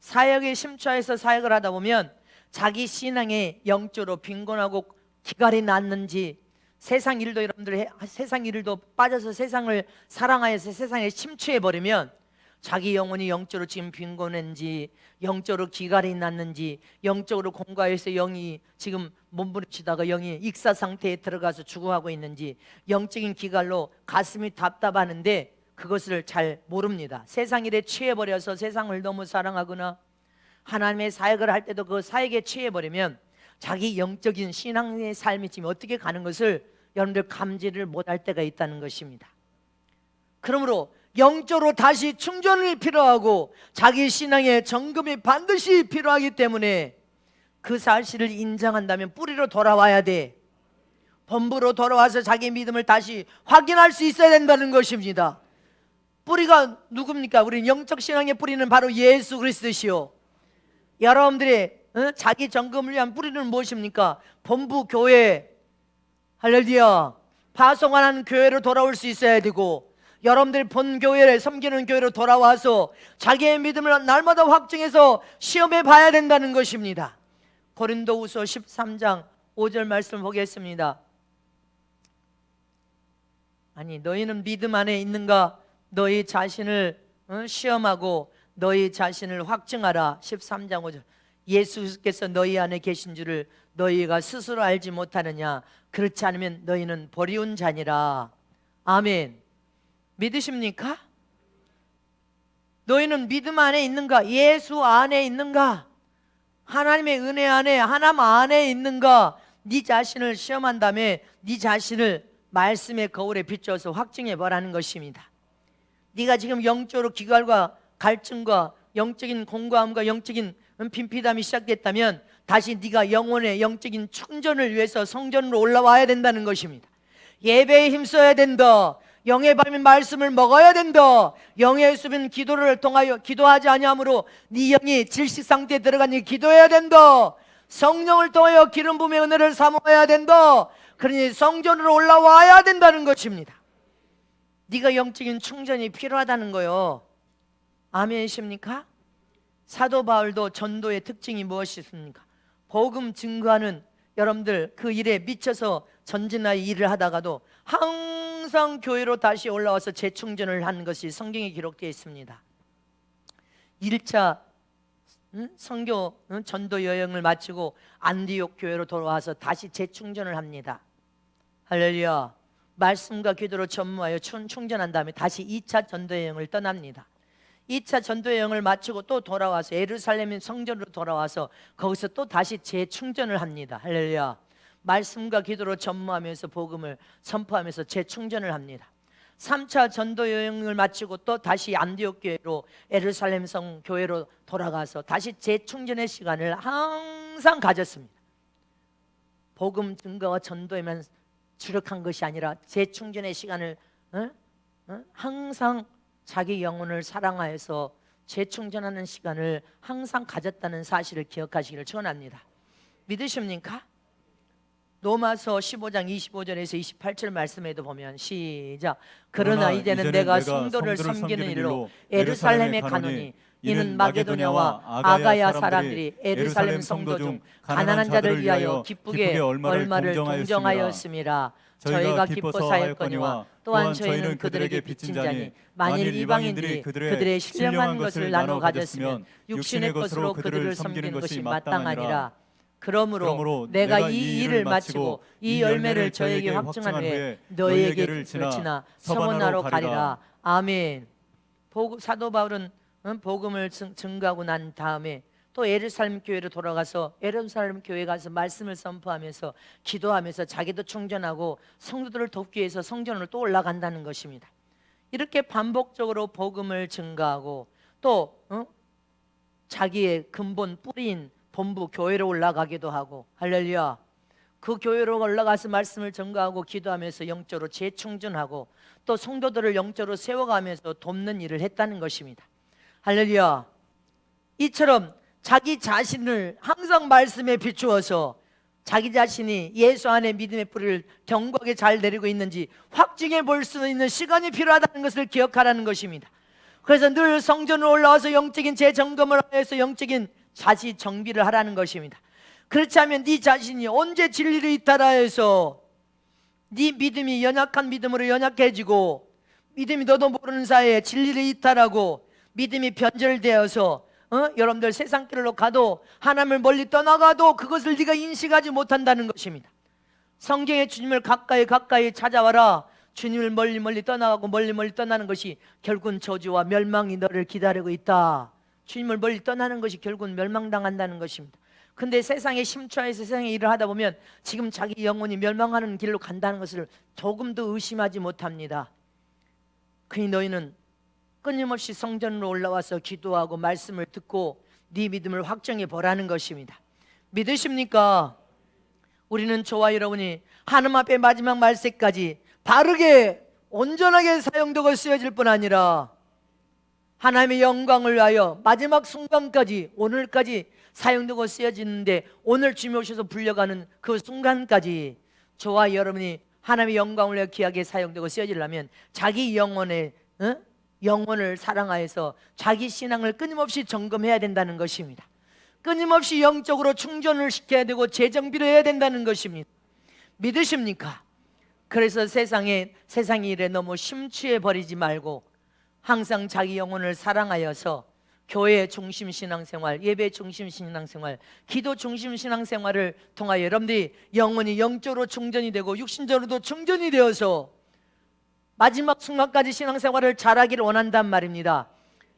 사역에 심취해서 사역을 하다 보면 자기 신앙에 영적으로 빈곤하고 기갈이 났는지, 세상 일도 여러분들 세상 일도 빠져서 세상을 사랑하여서 세상에 심취해 버리면 자기 영혼이 영적으로 지금 빈곤한지, 영적으로 기갈이 났는지, 영적으로 공과에서 영이 지금 몸부림치다가 영이 익사 상태에 들어가서 죽어가고 있는지, 영적인 기갈로 가슴이 답답하는데 그것을 잘 모릅니다. 세상 일에 취해버려서 세상을 너무 사랑하거나 하나님의 사역을 할 때도 그 사역에 취해버리면 자기 영적인 신앙의 삶이 지금 어떻게 가는 것을 여러분들 감지를 못할 때가 있다는 것입니다. 그러므로 영적으로 다시 충전이 필요하고 자기 신앙의 점검이 반드시 필요하기 때문에 그 사실을 인정한다면 뿌리로 돌아와야 돼. 본부로 돌아와서 자기 믿음을 다시 확인할 수 있어야 된다는 것입니다. 뿌리가 누굽니까? 우리 영적 신앙의 뿌리는 바로 예수 그리스도시요. 여러분들의 자기 점검을 위한 뿌리는 무엇입니까? 본부 교회, 할렐루야, 파송하는 교회로 돌아올 수 있어야 되고, 여러분들이 본 교회에 섬기는 교회로 돌아와서 자기의 믿음을 날마다 확증해서 시험해 봐야 된다는 것입니다. 고린도후서 13장 5절 말씀 보겠습니다. 아니 너희는 믿음 안에 있는가? 너희 자신을 시험하고 너희 자신을 확증하라. 13장 5절. 예수께서 너희 안에 계신 줄을 너희가 스스로 알지 못하느냐? 그렇지 않으면 너희는 버리운 자니라. 아멘. 믿으십니까? 너희는 믿음 안에 있는가? 예수 안에 있는가? 하나님의 은혜 안에, 하나님 안에 있는가? 네 자신을 시험한 다음에 네 자신을 말씀의 거울에 비춰서 확증해 보라는 것입니다. 네가 지금 영적으로 기갈과 갈증과 영적인 공고함과 영적인 빈피담이 시작됐다면 다시 네가 영혼의 영적인 충전을 위해서 성전으로 올라와야 된다는 것입니다. 예배에 힘써야 된다. 영의 밤인 말씀을 먹어야 된다. 영의 숲은 기도를 통하여 기도하지 아니하므로 네 영이 질식 상태에 들어가니 기도해야 된다. 성령을 통하여 기름 부음의 은혜를 사모해야 된다. 그러니 성전으로 올라와야 된다는 것입니다. 네가 영적인 충전이 필요하다는 거요. 아멘이십니까? 사도 바울도 전도의 특징이 무엇이십니까? 복음 증거하는 여러분들 그 일에 미쳐서 전진하여 일을 하다가도 항상 교회로 다시 올라와서 재충전을 하는 것이 성경에 기록되어 있습니다. 1차 선교 전도 여행을 마치고 안디옥 교회로 돌아와서 다시 재충전을 합니다. 할렐루야. 말씀과 기도로 전무하여 충전한 다음에 다시 2차 전도 여행을 떠납니다. 2차 전도 여행을 마치고 또 돌아와서 예루살렘 성전으로 돌아와서 거기서 또 다시 재충전을 합니다. 할렐루야. 말씀과 기도로 전무하면서 복음을 선포하면서 재충전을 합니다. 3차 전도 여행을 마치고 또 다시 안디옥 교회로 예루살렘 성 교회로 돌아가서 다시 재충전의 시간을 항상 가졌습니다. 복음 증거와 전도에만 주력한 것이 아니라 재충전의 시간을 항상 자기 영혼을 사랑하여서 재충전하는 시간을 항상 가졌다는 사실을 기억하시기를 축원합니다. 믿으십니까? 로마서 15장 25절에서 28절 말씀에도 보면 시작. 그러나 이제는 내가 성도를 섬기는 일로 예루살렘에 가노니 이는 마게도냐와 아가야 사람들이 예루살렘 성도 중 가난한 자를 위하여 기쁘게 얼마를 동정하였음이라. 저희가 기뻐서 하였거니와 또한 저희는 그들에게 빚진 자니 만일 이방인들이 그들의 신령한 것을 나눠 가졌으면 육신의 것으로 그들을 섬기는 것이 마땅하니라. 그러므로 내가 이 일을 마치고 이 열매를 저에게 확증한 후에 너희에게 그치나 서원하러 가리라. 아멘. 사도 바울은 복음을 증거하고 난 다음에 또 예루살렘 교회로 돌아가서 예루살렘 교회 가서 말씀을 선포하면서 기도하면서 자기도 충전하고 성도들을 돕기 위해서 성전으로 또 올라간다는 것입니다. 이렇게 반복적으로 복음을 증거하고 또 자기의 근본 뿌리인 본부 교회로 올라가기도 하고 할렐루야. 그 교회로 올라가서 말씀을 전가하고 기도하면서 영적으로 재충전하고 또 성도들을 영적으로 세워가면서 돕는 일을 했다는 것입니다. 할렐루야. 이처럼 자기 자신을 항상 말씀에 비추어서 자기 자신이 예수 안에 믿음의 뿌리를 견고하게 잘 내리고 있는지 확증해 볼 수 있는 시간이 필요하다는 것을 기억하라는 것입니다. 그래서 늘 성전으로 올라와서 영적인 재점검을 해서 영적인 자시 정비를 하라는 것입니다. 그렇지 않으면 네 자신이 언제 진리를 이탈하여서 네 믿음이 연약한 믿음으로 연약해지고 믿음이 너도 모르는 사이에 진리를 이탈하고 믿음이 변절되어서 여러분들 세상 길로 가도 하나님을 멀리 떠나가도 그것을 네가 인식하지 못한다는 것입니다. 성경에 주님을 가까이 찾아와라. 주님을 멀리 떠나가고 멀리 떠나는 것이 결국은 저주와 멸망이 너를 기다리고 있다. 주님을 멀리 떠나는 것이 결국은 멸망당한다는 것입니다. 근데 세상에 심취해서 세상에 일을 하다 보면 지금 자기 영혼이 멸망하는 길로 간다는 것을 조금도 의심하지 못합니다. 그니 너희는 끊임없이 성전으로 올라와서 기도하고 말씀을 듣고 네 믿음을 확정해 보라는 것입니다. 믿으십니까? 우리는 저와 여러분이 하나님 앞에 마지막 말세까지 바르게 온전하게 사용되고 쓰여질 뿐 아니라 하나님의 영광을 위하여 마지막 순간까지 오늘까지 사용되고 쓰여지는데 오늘 주님 오셔서 불려가는 그 순간까지 저와 여러분이 하나님의 영광을 위해 귀하게 사용되고 쓰여지려면 자기 영혼을 사랑하여서 자기 신앙을 끊임없이 점검해야 된다는 것입니다. 끊임없이 영적으로 충전을 시켜야 되고 재정비를 해야 된다는 것입니다. 믿으십니까? 그래서 세상 일에 너무 심취해 버리지 말고 항상 자기 영혼을 사랑하여서 교회 중심 신앙생활, 예배 중심 신앙생활, 기도 중심 신앙생활을 통하여 여러분들이 영혼이 영적으로 충전이 되고 육신적으로도 충전이 되어서 마지막 순간까지 신앙생활을 잘하기를 원한단 말입니다.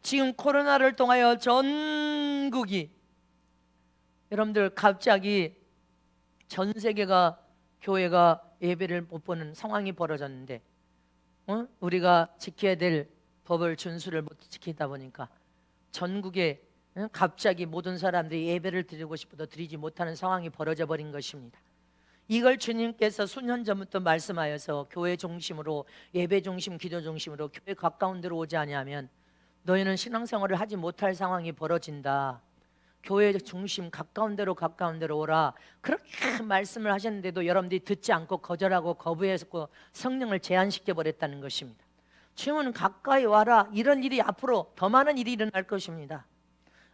지금 코로나를 통하여 전국이 여러분들 갑자기 전 세계가 교회가 예배를 못 보는 상황이 벌어졌는데 우리가 지켜야 될 법을 준수를 못 지키다 보니까 전국에 갑자기 모든 사람들이 예배를 드리고 싶어도 드리지 못하는 상황이 벌어져 버린 것입니다. 이걸 주님께서 수년 전부터 말씀하여서 교회 중심으로, 예배 중심, 기도 중심으로 교회 가까운 데로 오지 아니하면 너희는 신앙생활을 하지 못할 상황이 벌어진다. 교회 중심 가까운 데로 오라. 그렇게 말씀을 하셨는데도 여러분들이 듣지 않고 거절하고 거부했고 성령을 제한시켜 버렸다는 것입니다. 주님은 가까이 와라. 이런 일이 앞으로 더 많은 일이 일어날 것입니다.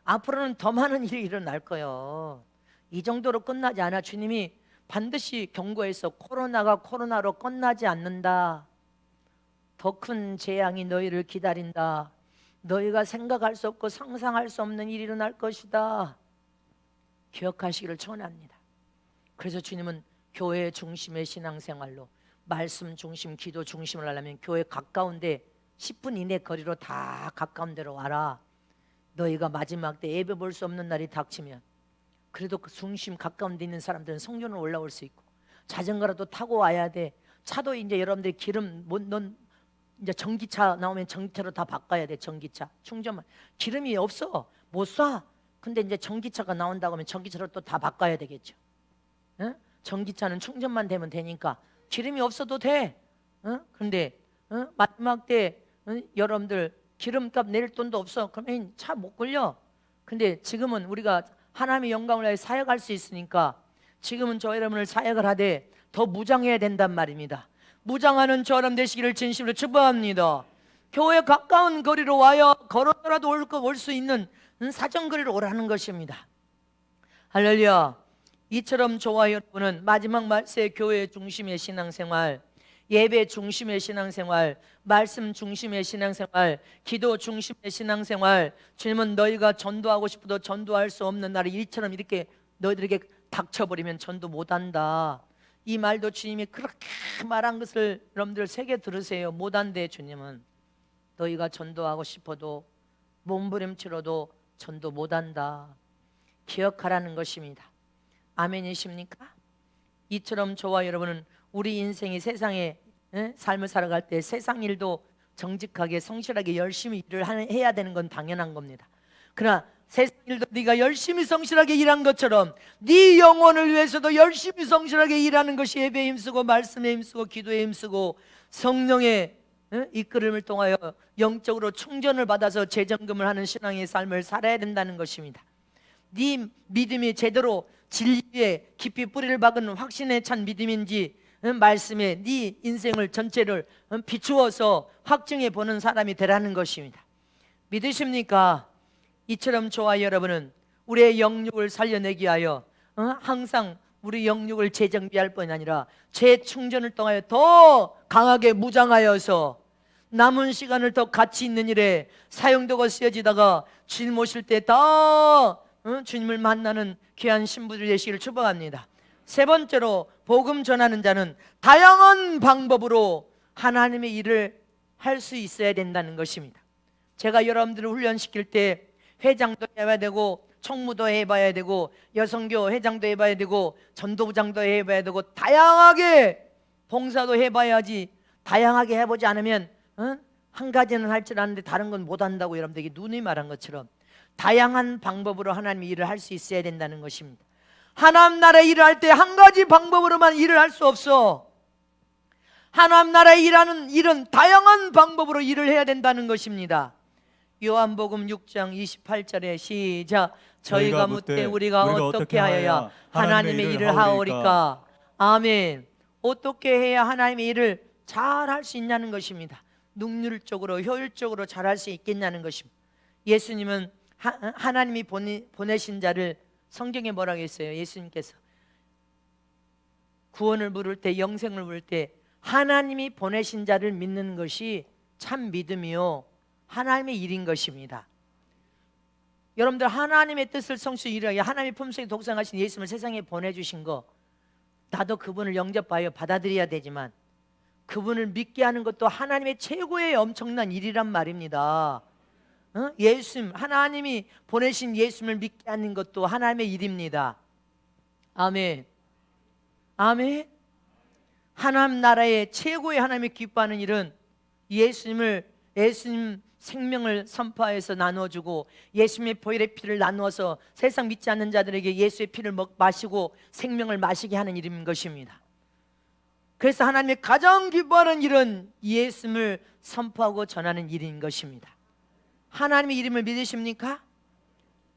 앞으로는 더 많은 일이 일어날 거예요. 이 정도로 끝나지 않아. 주님이 반드시 경고해서 코로나가 코로나로 끝나지 않는다. 더 큰 재앙이 너희를 기다린다. 너희가 생각할 수 없고 상상할 수 없는 일이 일어날 것이다. 기억하시기를 전합니다. 그래서 주님은 교회 중심의 신앙생활로, 말씀 중심, 기도 중심을 하려면 교회 가까운데 10분 이내 거리로 다 가까운 데로 와라. 너희가 마지막 때 예배 볼 수 없는 날이 닥치면 그래도 그 중심 가까운 데 있는 사람들은 성전으로 올라올 수 있고 자전거라도 타고 와야 돼. 차도 이제 여러분들 기름 이제 전기차 나오면 전기차로 다 바꿔야 돼. 전기차 충전만. 기름이 없어 못 쏴. 근데 이제 전기차가 나온다고 하면 전기차로 또 다 바꿔야 되겠죠. 응? 전기차는 충전만 되면 되니까 기름이 없어도 돼. 근데 마지막 때 여러분들 기름값 낼 돈도 없어. 그러면 차 못 굴려. 근데 지금은 우리가 하나님의 영광을 위해 사역할 수 있으니까 지금은 저 여러분을 사역을 하되 더 무장해야 된단 말입니다. 무장하는 저 여러분 되시기를 진심으로 축복합니다. 교회 가까운 거리로 와요. 걸어서라도 올 수 있는 사정거리로 오라는 것입니다. 할렐루야. 이처럼 저와 여러분은 마지막 말세 교회 중심의 신앙생활, 예배 중심의 신앙생활, 말씀 중심의 신앙생활, 기도 중심의 신앙생활, 주님은 너희가 전도하고 싶어도 전도할 수 없는 날이 이처럼 이렇게 너희들에게 닥쳐버리면 전도 못한다. 이 말도 주님이 그렇게 말한 것을 여러분들 새겨 들으세요. 못한대. 주님은 너희가 전도하고 싶어도 몸부림치러도 전도 못한다. 기억하라는 것입니다. 아멘이십니까? 이처럼 저와 여러분은 우리 인생이 세상에 삶을 살아갈 때 세상 일도 정직하게 성실하게 열심히 일을 해야 되는 건 당연한 겁니다. 그러나 세상 일도 네가 열심히 성실하게 일한 것처럼 네 영혼을 위해서도 열심히 성실하게 일하는 것이 예배에 힘쓰고 말씀에 힘쓰고 기도에 힘쓰고 성령의 이끌음을 통하여 영적으로 충전을 받아서 재정금을 하는 신앙의 삶을 살아야 된다는 것입니다. 네 믿음이 제대로 진리에 깊이 뿌리를 박은 확신에 찬 믿음인지 말씀에 네 인생을 전체를 비추어서 확증해 보는 사람이 되라는 것입니다. 믿으십니까? 이처럼 저와 여러분은 우리의 영육을 살려내기 위하여 항상 우리 영육을 재정비할 뿐 아니라 재충전을 통하여 더 강하게 무장하여서 남은 시간을 더 가치 있는 일에 사용되고 쓰여지다가 주님 오실 때 다 주님을 만나는 귀한 신부들 되시기를 축복합니다. 세 번째로 복음 전하는 자는 다양한 방법으로 하나님의 일을 할 수 있어야 된다는 것입니다. 제가 여러분들을 훈련시킬 때 회장도 해봐야 되고 총무도 해봐야 되고 여성교 회장도 해봐야 되고 전도부장도 해봐야 되고 다양하게 봉사도 해봐야지. 다양하게 해보지 않으면 한 가지는 할 줄 아는데 다른 건 못한다고 여러분들에게 누누이 말한 것처럼 다양한 방법으로 하나님의 일을 할 수 있어야 된다는 것입니다. 하나님 나라의 일을 할 때 한 가지 방법으로만 일을 할 수 없어. 하나님 나라의 일하는 일은 다양한 방법으로 일을 해야 된다는 것입니다. 요한복음 6장 28절에 시작. 저희가 묻되 우리가 어떻게 하여야 하나님의 일을 하오리까. 아멘. 어떻게 해야 하나님의 일을 잘 할 수 있냐는 것입니다. 능률적으로 효율적으로 잘 할 수 있겠냐는 것입니다. 예수님은 하나님이 보내신 자를 성경에 뭐라고 했어요? 예수님께서 구원을 물을 때, 영생을 물을 때 하나님이 보내신 자를 믿는 것이 참 믿음이요 하나님의 일인 것입니다. 여러분들 하나님의 뜻을 성취하기 위하여 하나님의 품속에 독생하신 예수님을 세상에 보내주신 거, 나도 그분을 영접하여 받아들여야 되지만 그분을 믿게 하는 것도 하나님의 최고의 엄청난 일이란 말입니다. 예수님, 하나님이 보내신 예수님을 믿게 하는 것도 하나님의 일입니다. 아멘. 아멘. 하나님 나라의 최고의 하나님이 기뻐하는 일은 예수님 생명을 선포해서 나눠주고 예수님의 보혈의 피를 나누어서 세상 믿지 않는 자들에게 예수의 피를 마시고 생명을 마시게 하는 일인 것입니다. 그래서 하나님이 가장 기뻐하는 일은 예수님을 선포하고 전하는 일인 것입니다. 하나님의 이름을 믿으십니까?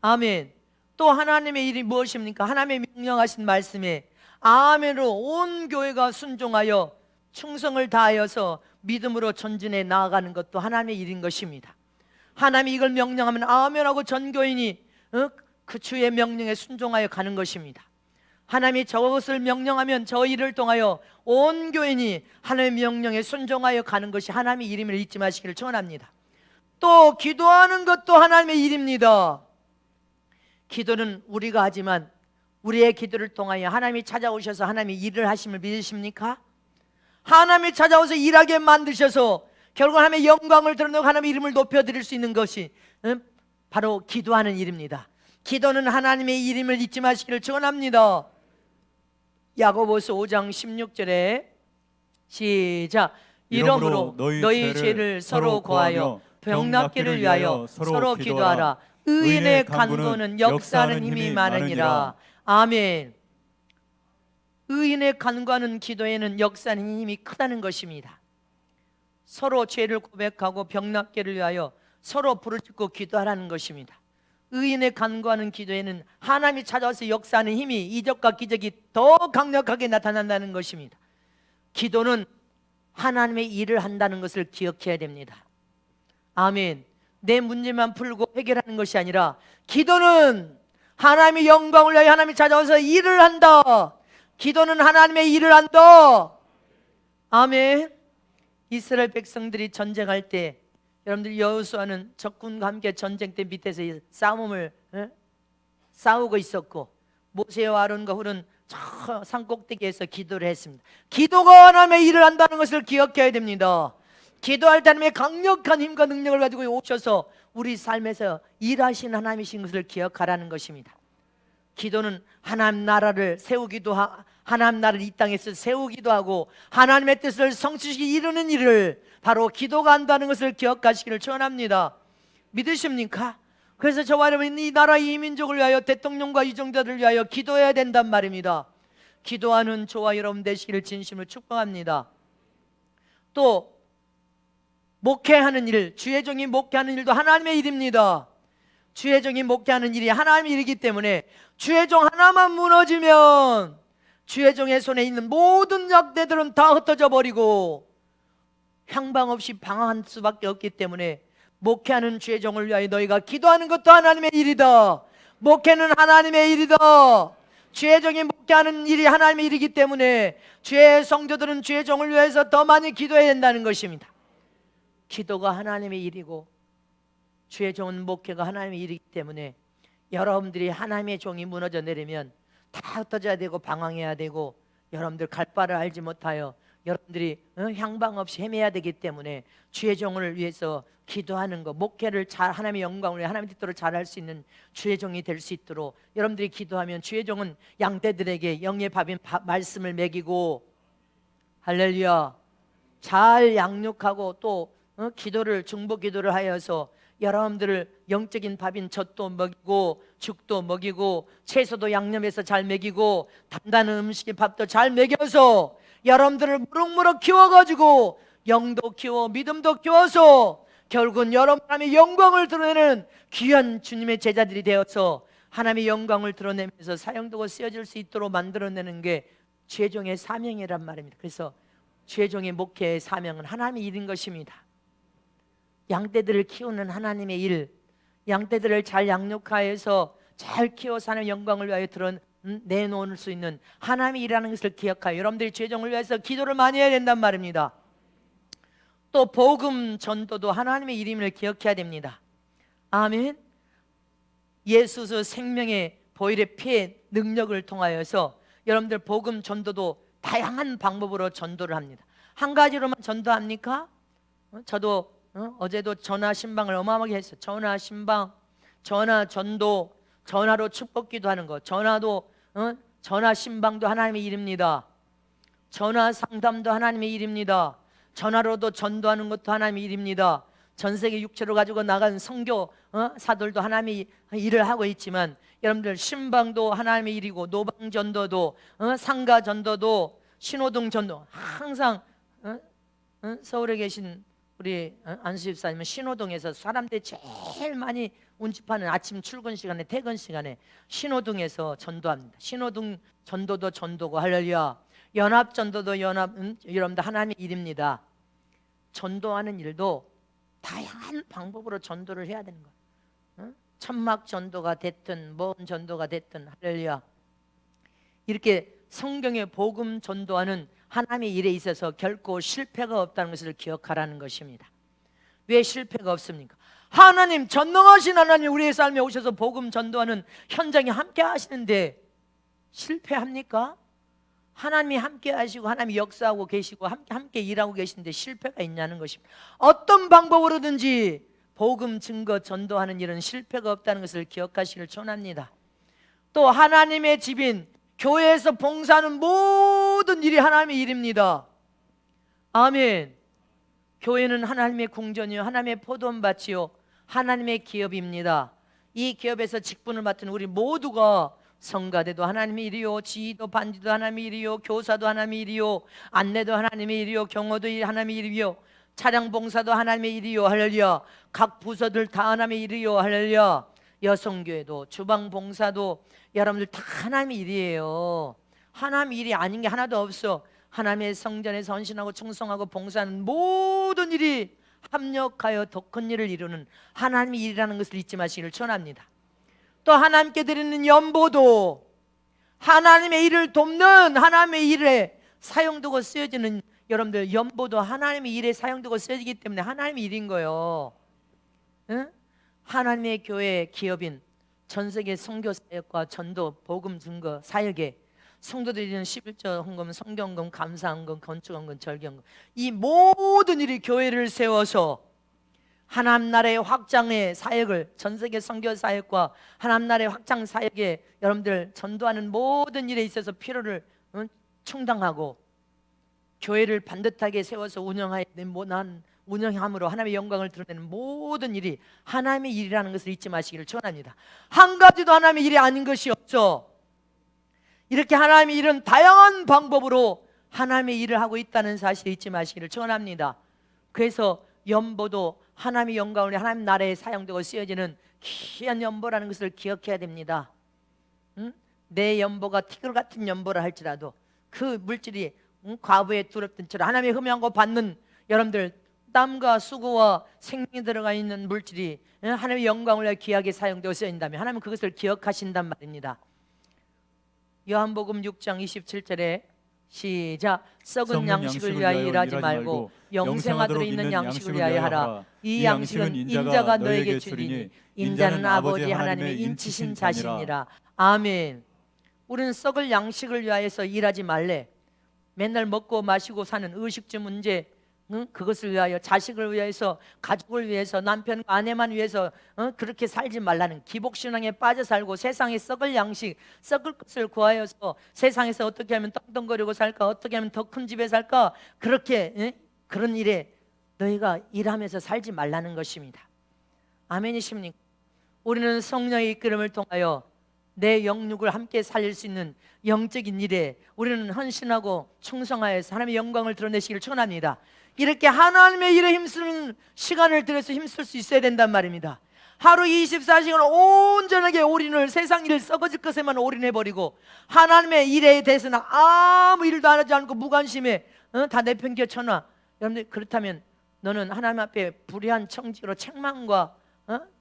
아멘. 또 하나님의 일이 무엇입니까? 하나님의 명령하신 말씀에 아멘으로 온 교회가 순종하여 충성을 다하여서 믿음으로 전진해 나아가는 것도 하나님의 일인 것입니다. 하나님이 이걸 명령하면 아멘하고 전 교인이 그 주의 명령에 순종하여 가는 것입니다. 하나님이 저것을 명령하면 저 일을 통하여 온 교인이 하나님의 명령에 순종하여 가는 것이 하나님의 일임을 잊지 마시기를 축원합니다. 또 기도하는 것도 하나님의 일입니다. 기도는 우리가 하지만 우리의 기도를 통하여 하나님이 찾아오셔서 하나님이 일을 하심을 믿으십니까? 하나님이 찾아오셔서 일하게 만드셔서 결국 하나님의 영광을 드러내고 하나님의 이름을 높여드릴 수 있는 것이 바로 기도하는 일입니다. 기도는 하나님의 일임을 잊지 마시기를 축원합니다. 야고보서 5장 16절에 시작. 이러므로 너희 죄를 서로 고하여 병 낫기를 위하여 서로 기도하라. 의인의 간구는 역사하는 힘이 많으니라. 아멘. 의인의 간구하는 기도에는 역사하는 힘이 크다는 것입니다. 서로 죄를 고백하고 병 낫기를 위하여 서로 부르짖고 기도하라는 것입니다. 의인의 간구하는 기도에는 하나님이 찾아와서 역사하는 힘이, 이적과 기적이 더 강력하게 나타난다는 것입니다. 기도는 하나님의 일을 한다는 것을 기억해야 됩니다. 아멘. 내 문제만 풀고 해결하는 것이 아니라 기도는 하나님의 영광을 위하여 하나님이 찾아와서 일을 한다. 기도는 하나님의 일을 한다. 아멘. 이스라엘 백성들이 전쟁할 때 여러분들 여호수아는 적군과 함께 전쟁 때 밑에서 싸움을 싸우고 있었고 모세와 아론과 훌은 저 산꼭대기에서 기도를 했습니다. 기도가 하나님의 일을 한다는 것을 기억해야 됩니다. 기도할 때 하나님의 강력한 힘과 능력을 가지고 오셔서 우리 삶에서 일하신 하나님이신 것을 기억하라는 것입니다. 기도는 하나님 나라를 세우기도 하나님 나라를 이 땅에서 세우기도 하고 하나님의 뜻을 성취시키기 이루는 일을 바로 기도가 한다는 것을 기억하시기를 축원합니다. 믿으십니까? 그래서 저와 여러분 이 나라 이 민족을 위하여 대통령과 유정자들을 위하여 기도해야 된단 말입니다. 기도하는 저와 여러분 되시기를 진심으로 축복합니다. 또 목회하는 일, 주의 종이 목회하는 일도 하나님의 일입니다. 주의 종이 목회하는 일이 하나님의 일이기 때문에 주의 종 하나만 무너지면 주의 종의 손에 있는 모든 약대들은 다 흩어져 버리고 향방 없이 방황할 수밖에 없기 때문에 목회하는 주의 종을 위하여 너희가 기도하는 것도 하나님의 일이다. 목회는 하나님의 일이다. 주의 종이 목회하는 일이 하나님의 일이기 때문에 주의 성도들은 주의 종을 위해서 더 많이 기도해야 된다는 것입니다. 기도가 하나님의 일이고 주의 종은 목회가 하나님의 일이기 때문에 여러분들이 하나님의 종이 무너져 내리면 다 흩어져야 되고 방황해야 되고 여러분들 갈 바를 알지 못하여 여러분들이 향방 없이 헤매야 되기 때문에 주의 종을 위해서 기도하는 것, 목회를 잘 하나님의 영광을 위해 하나님의 뜻대로 잘할 수 있는 주의 종이 될 수 있도록 여러분들이 기도하면 주의 종은 양떼들에게 영의 밥인 말씀을 먹이고 할렐루야 잘 양육하고 또 기도를 중보 기도를 하여서 여러분들을 영적인 밥인 젖도 먹이고 죽도 먹이고 채소도 양념해서 잘 먹이고 단단한 음식의 밥도 잘 먹여서 여러분들을 무럭무럭 키워가지고 영도 키워 믿음도 키워서 결국은 여러분 하나님의 영광을 드러내는 귀한 주님의 제자들이 되어서 하나님의 영광을 드러내면서 사용되고 쓰여질 수 있도록 만들어내는 게 죄종의 사명이란 말입니다. 그래서 죄종의 목회의 사명은 하나님의 일인 것입니다. 양떼들을 키우는 하나님의 일, 양떼들을 잘 양육하여서 잘 키워서 하나님의 영광을 위하여 내놓을 수 있는 하나님의 일이라는 것을 기억하여 여러분들이 죄종을 위해서 기도를 많이 해야 된단 말입니다. 또 복음 전도도 하나님의 일임을 기억해야 됩니다. 아멘. 예수의 생명의 보혈의 피의 능력을 통하여서 여러분들 복음 전도도 다양한 방법으로 전도를 합니다. 한 가지로만 전도합니까? 저도 어제도 전화 신방을 어마어마하게 했어요. 전화 신방, 전화 전도, 전화로 축복기도 하는 거, 전화도 전화 신방도 하나님의 일입니다. 전화 상담도 하나님의 일입니다. 전화로도 전도하는 것도 하나님의 일입니다. 전 세계 육체로 가지고 나간 선교 사들도 하나님의 일을 하고 있지만 여러분들 신방도 하나님의 일이고 노방 전도도 상가 전도도 신호등 전도 항상 서울에 계신 우리 안수 집사님은 신호등에서 사람들이 제일 많이 운집하는 아침 출근 시간에 퇴근 시간에 신호등에서 전도합니다. 신호등 전도도 전도고 할렐루야. 연합 전도도 여러분들 하나님의 일입니다. 전도하는 일도 다양한 방법으로 전도를 해야 되는 거예요. 천막 전도가 됐든 뭔 전도가 됐든 할렐루야. 이렇게 성경의 복음 전도하는 하나님의 일에 있어서 결코 실패가 없다는 것을 기억하라는 것입니다. 왜 실패가 없습니까? 하나님, 전능하신 하나님 우리의 삶에 오셔서 복음 전도하는 현장에 함께 하시는데 실패합니까? 하나님이 함께 하시고 하나님이 역사하고 계시고 함께 일하고 계시는데 실패가 있냐는 것입니다. 어떤 방법으로든지 복음 증거 전도하는 일은 실패가 없다는 것을 기억하시길 원합니다. 또 하나님의 집인 교회에서 봉사하는 모든 일이 하나님의 일입니다. 아멘. 교회는 하나님의 궁전이요 하나님의 포도원밭이요 하나님의 기업입니다. 이 기업에서 직분을 맡은 우리 모두가 성가대도 하나님의 일이요, 지휘도 반지도 하나님의 일이요, 교사도 하나님의 일이요, 안내도 하나님의 일이요, 경호도 하나님의 일이요, 차량 봉사도 하나님의 일이요, 할렐루야. 각 부서들 다 하나님의 일이요, 할렐루야. 여성교회도 주방 봉사도 여러분들 다 하나님의 일이에요. 하나님의 일이 아닌 게 하나도 없어. 하나님의 성전에 헌신하고 충성하고 봉사하는 모든 일이 합력하여 더 큰 일을 이루는 하나님의 일이라는 것을 잊지 마시기를 전합니다. 또 하나님께 드리는 연보도 하나님의 일을 돕는 하나님의 일에 사용되고 쓰여지는 여러분들 연보도 하나님의 일에 사용되고 쓰여지기 때문에 하나님의 일인 거예요. 응? 하나님의 교회 기업인 전세계 선교 사역과 전도 복음 증거 사역에 성도들이 드리는 11조 헌금, 성경금, 감사헌금, 건축헌금, 절기헌금 이 모든 일이 교회를 세워서 하나님 나라의 확장의 사역을 전세계 선교 사역과 하나님 나라의 확장 사역에 여러분들 전도하는 모든 일에 있어서 필요를 충당하고 교회를 반듯하게 세워서 운영함으로 하나님의 영광을 드러내는 모든 일이 하나님의 일이라는 것을 잊지 마시기를 전합니다. 한 가지도 하나님의 일이 아닌 것이 없어. 이렇게 하나님의 일은 다양한 방법으로 하나님의 일을 하고 있다는 사실을 잊지 마시기를 전합니다. 그래서 연보도 하나님의 영광을 하나님 나라에 사용되고 쓰여지는 귀한 연보라는 것을 기억해야 됩니다. 내 연보가 티끌 같은 연보라 할지라도 그 물질이 과부의 두렵던 처럼 하나님의 흠양고 받는 여러분들 땀과 수고와 생명이 들어가 있는 물질이 하나님의 영광을 위해 귀하게 사용되어 쓰여진다면 하나님은 그것을 기억하신단 말입니다. 요한복음 6장 27절에 시작. 썩은 양식을 위하여 일하지 말고 영생하도록 있는 양식을 위하여 하라. 이 양식은 인자가 너에게 주리니 인자는 아버지 하나님의 인치신 자신이라. 아멘. 우리는 썩을 양식을 위하여서 일하지 말래. 맨날 먹고 마시고 사는 의식주 문제, 그것을 위하여 자식을 위해서 가족을 위해서 남편과 아내만 위해서 그렇게 살지 말라는 기복신앙에 빠져 살고 세상에 썩을 양식 썩을 것을 구하여서 세상에서 어떻게 하면 떵떵거리고 살까 어떻게 하면 더 큰 집에 살까 그렇게 그런 일에 너희가 일하면서 살지 말라는 것입니다. 아멘이십니까? 우리는 성령의 이끌음을 통하여 내 영육을 함께 살릴 수 있는 영적인 일에 우리는 헌신하고 충성하여서 하나님의 영광을 드러내시기를 축원합니다. 이렇게 하나님의 일에 힘쓰는 시간을 들여서 힘쓸 수 있어야 된단 말입니다. 하루 24시간 온전하게 올인을, 세상 일 썩어질 것에만 올인해버리고 하나님의 일에 대해서는 아무 일도 안 하지 않고 무관심해, 다 내팽겨 쳐놔. 여러분들, 그렇다면 너는 하나님 앞에 불의한 청지로 책망과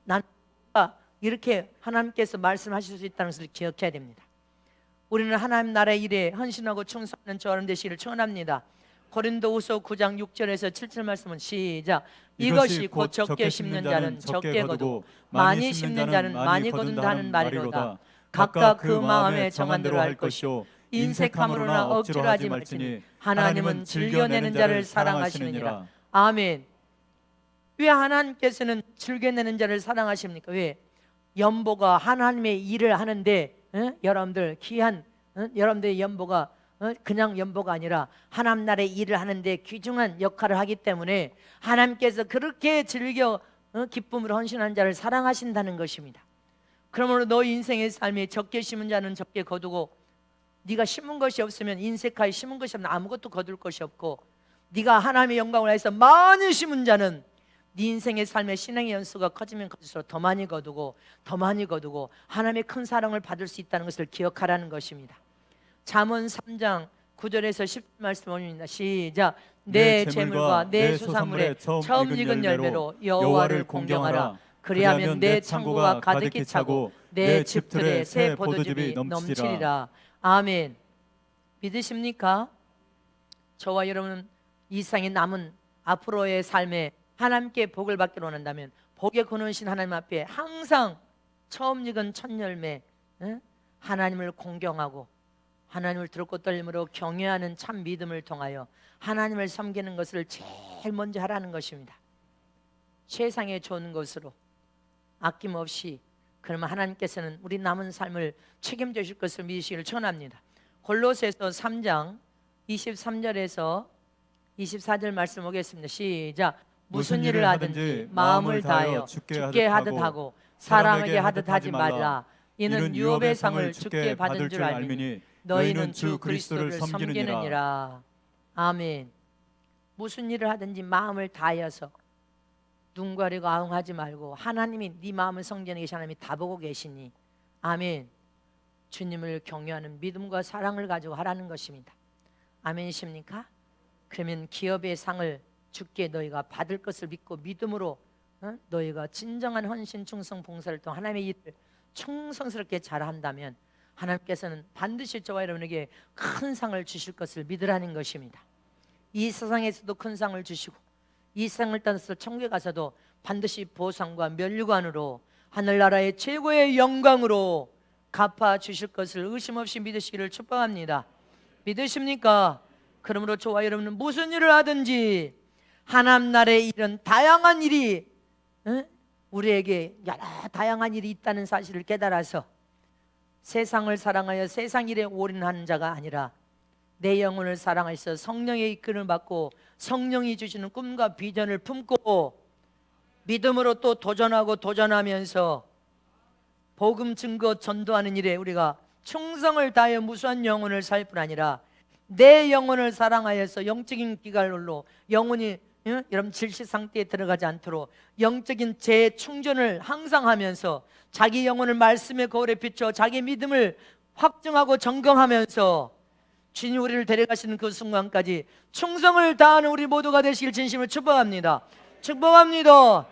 난가 이렇게 하나님께서 말씀하실 수 있다는 것을 기억해야 됩니다. 우리는 하나님 나라의 일에 헌신하고 충성하는 저 여러분 되시기를 축원합니다. 고린도후서 9장 6절에서 7절 말씀은 시작. 이것이 곧 적게 심는 자는 적게 거두고 많이 심는 자는 많이 거둔다 하는 말이로다. 각각 그 마음에 정한 대로 할 것이요 인색함으로나 억지로 하지 말지니 하나님은 즐겨내는 자를 사랑하시느니라. 아멘. 왜 하나님께서는 즐겨내는 자를 사랑하십니까? 왜? 연보가 하나님의 일을 하는데 여러분들 귀한 여러분들의 연보가 그냥 연보가 아니라 하나님 나라의 일을 하는데 귀중한 역할을 하기 때문에 하나님께서 그렇게 즐겨 기쁨으로 헌신한 자를 사랑하신다는 것입니다. 그러므로 너 인생의 삶에 적게 심은 자는 적게 거두고, 네가 심은 것이 없으면 인색하게 심은 것이 없으면 아무것도 거둘 것이 없고, 네가 하나님의 영광을 위해서 많이 심은 자는 네 인생의 삶의 신앙의 연수가 커지면 커질수록 더 많이 거두고 더 많이 거두고 하나님의 큰 사랑을 받을 수 있다는 것을 기억하라는 것입니다. 잠언 3장 9절에서 10절 말씀 올립니다. 시작. 내 재물과 내 수산물의 처음 익은 열매로 여호와를 공경하라. 그리하면 내 창고가 가득히 차고 내 집들에 새 포도즙이 넘치리라. 아멘. 믿으십니까? 저와 여러분은 이 세상에 남은 앞으로의 삶에 하나님께 복을 받기로 원한다면 복의 근원이신 하나님 앞에 항상 처음 익은 첫 열매, 하나님을 공경하고 하나님을 들었고 떨림으로 경외하는 참 믿음을 통하여 하나님을 섬기는 것을 제일 먼저 하라는 것입니다. 세상에 좋은 것으로 아낌없이, 그러면 하나님께서는 우리 남은 삶을 책임져 주실 것을 믿으시기를 축원합니다. 골로새서 3장 23절에서 24절 말씀 보겠습니다. 시작. 무슨 일을 하든지 마음을 다하여 주께 하듯 하고 사람에게 하듯 하지 말라. 이는 유업의 상을 주께 받은 줄 알미니 너희는 주 그리스도를 섬기느니라. 아멘. 무슨 일을 하든지 마음을 다하여서 눈 가리고 아웅하지 말고, 하나님이 네 마음을 성전에 계신 하나님이 다 보고 계시니, 아멘. 주님을 경외하는 믿음과 사랑을 가지고 하라는 것입니다. 아멘이십니까? 그러면 기업의 상을 주께 너희가 받을 것을 믿고 믿음으로 너희가 진정한 헌신, 충성, 봉사를 통해 하나님의 일을 충성스럽게 잘한다면 하나님께서는 반드시 저와 여러분에게 큰 상을 주실 것을 믿으라는 것입니다. 이 세상에서도 큰 상을 주시고 이 세상을 떠나서 천국에 가서도 반드시 보상과 면류관으로 하늘나라의 최고의 영광으로 갚아 주실 것을 의심 없이 믿으시기를 축복합니다. 믿으십니까? 그러므로 저와 여러분은 무슨 일을 하든지 하나님 나라의 일은 다양한 일이 우리에게 여러 다양한 일이 있다는 사실을 깨달아서 세상을 사랑하여 세상 일에 올인하는 자가 아니라 내 영혼을 사랑하셔서 성령의 이끌을 받고 성령이 주시는 꿈과 비전을 품고 믿음으로 또 도전하고 도전하면서 복음 증거 전도하는 일에 우리가 충성을 다하여 무수한 영혼을 살 뿐 아니라 내 영혼을 사랑하여서 영적인 기갈로 영혼이 여러분 질식 상태에 들어가지 않도록 영적인 재충전을 항상 하면서 자기 영혼을 말씀의 거울에 비춰 자기 믿음을 확증하고 점검하면서 주님 우리를 데려가시는 그 순간까지 충성을 다하는 우리 모두가 되시길 진심으로 축복합니다. 축복합니다.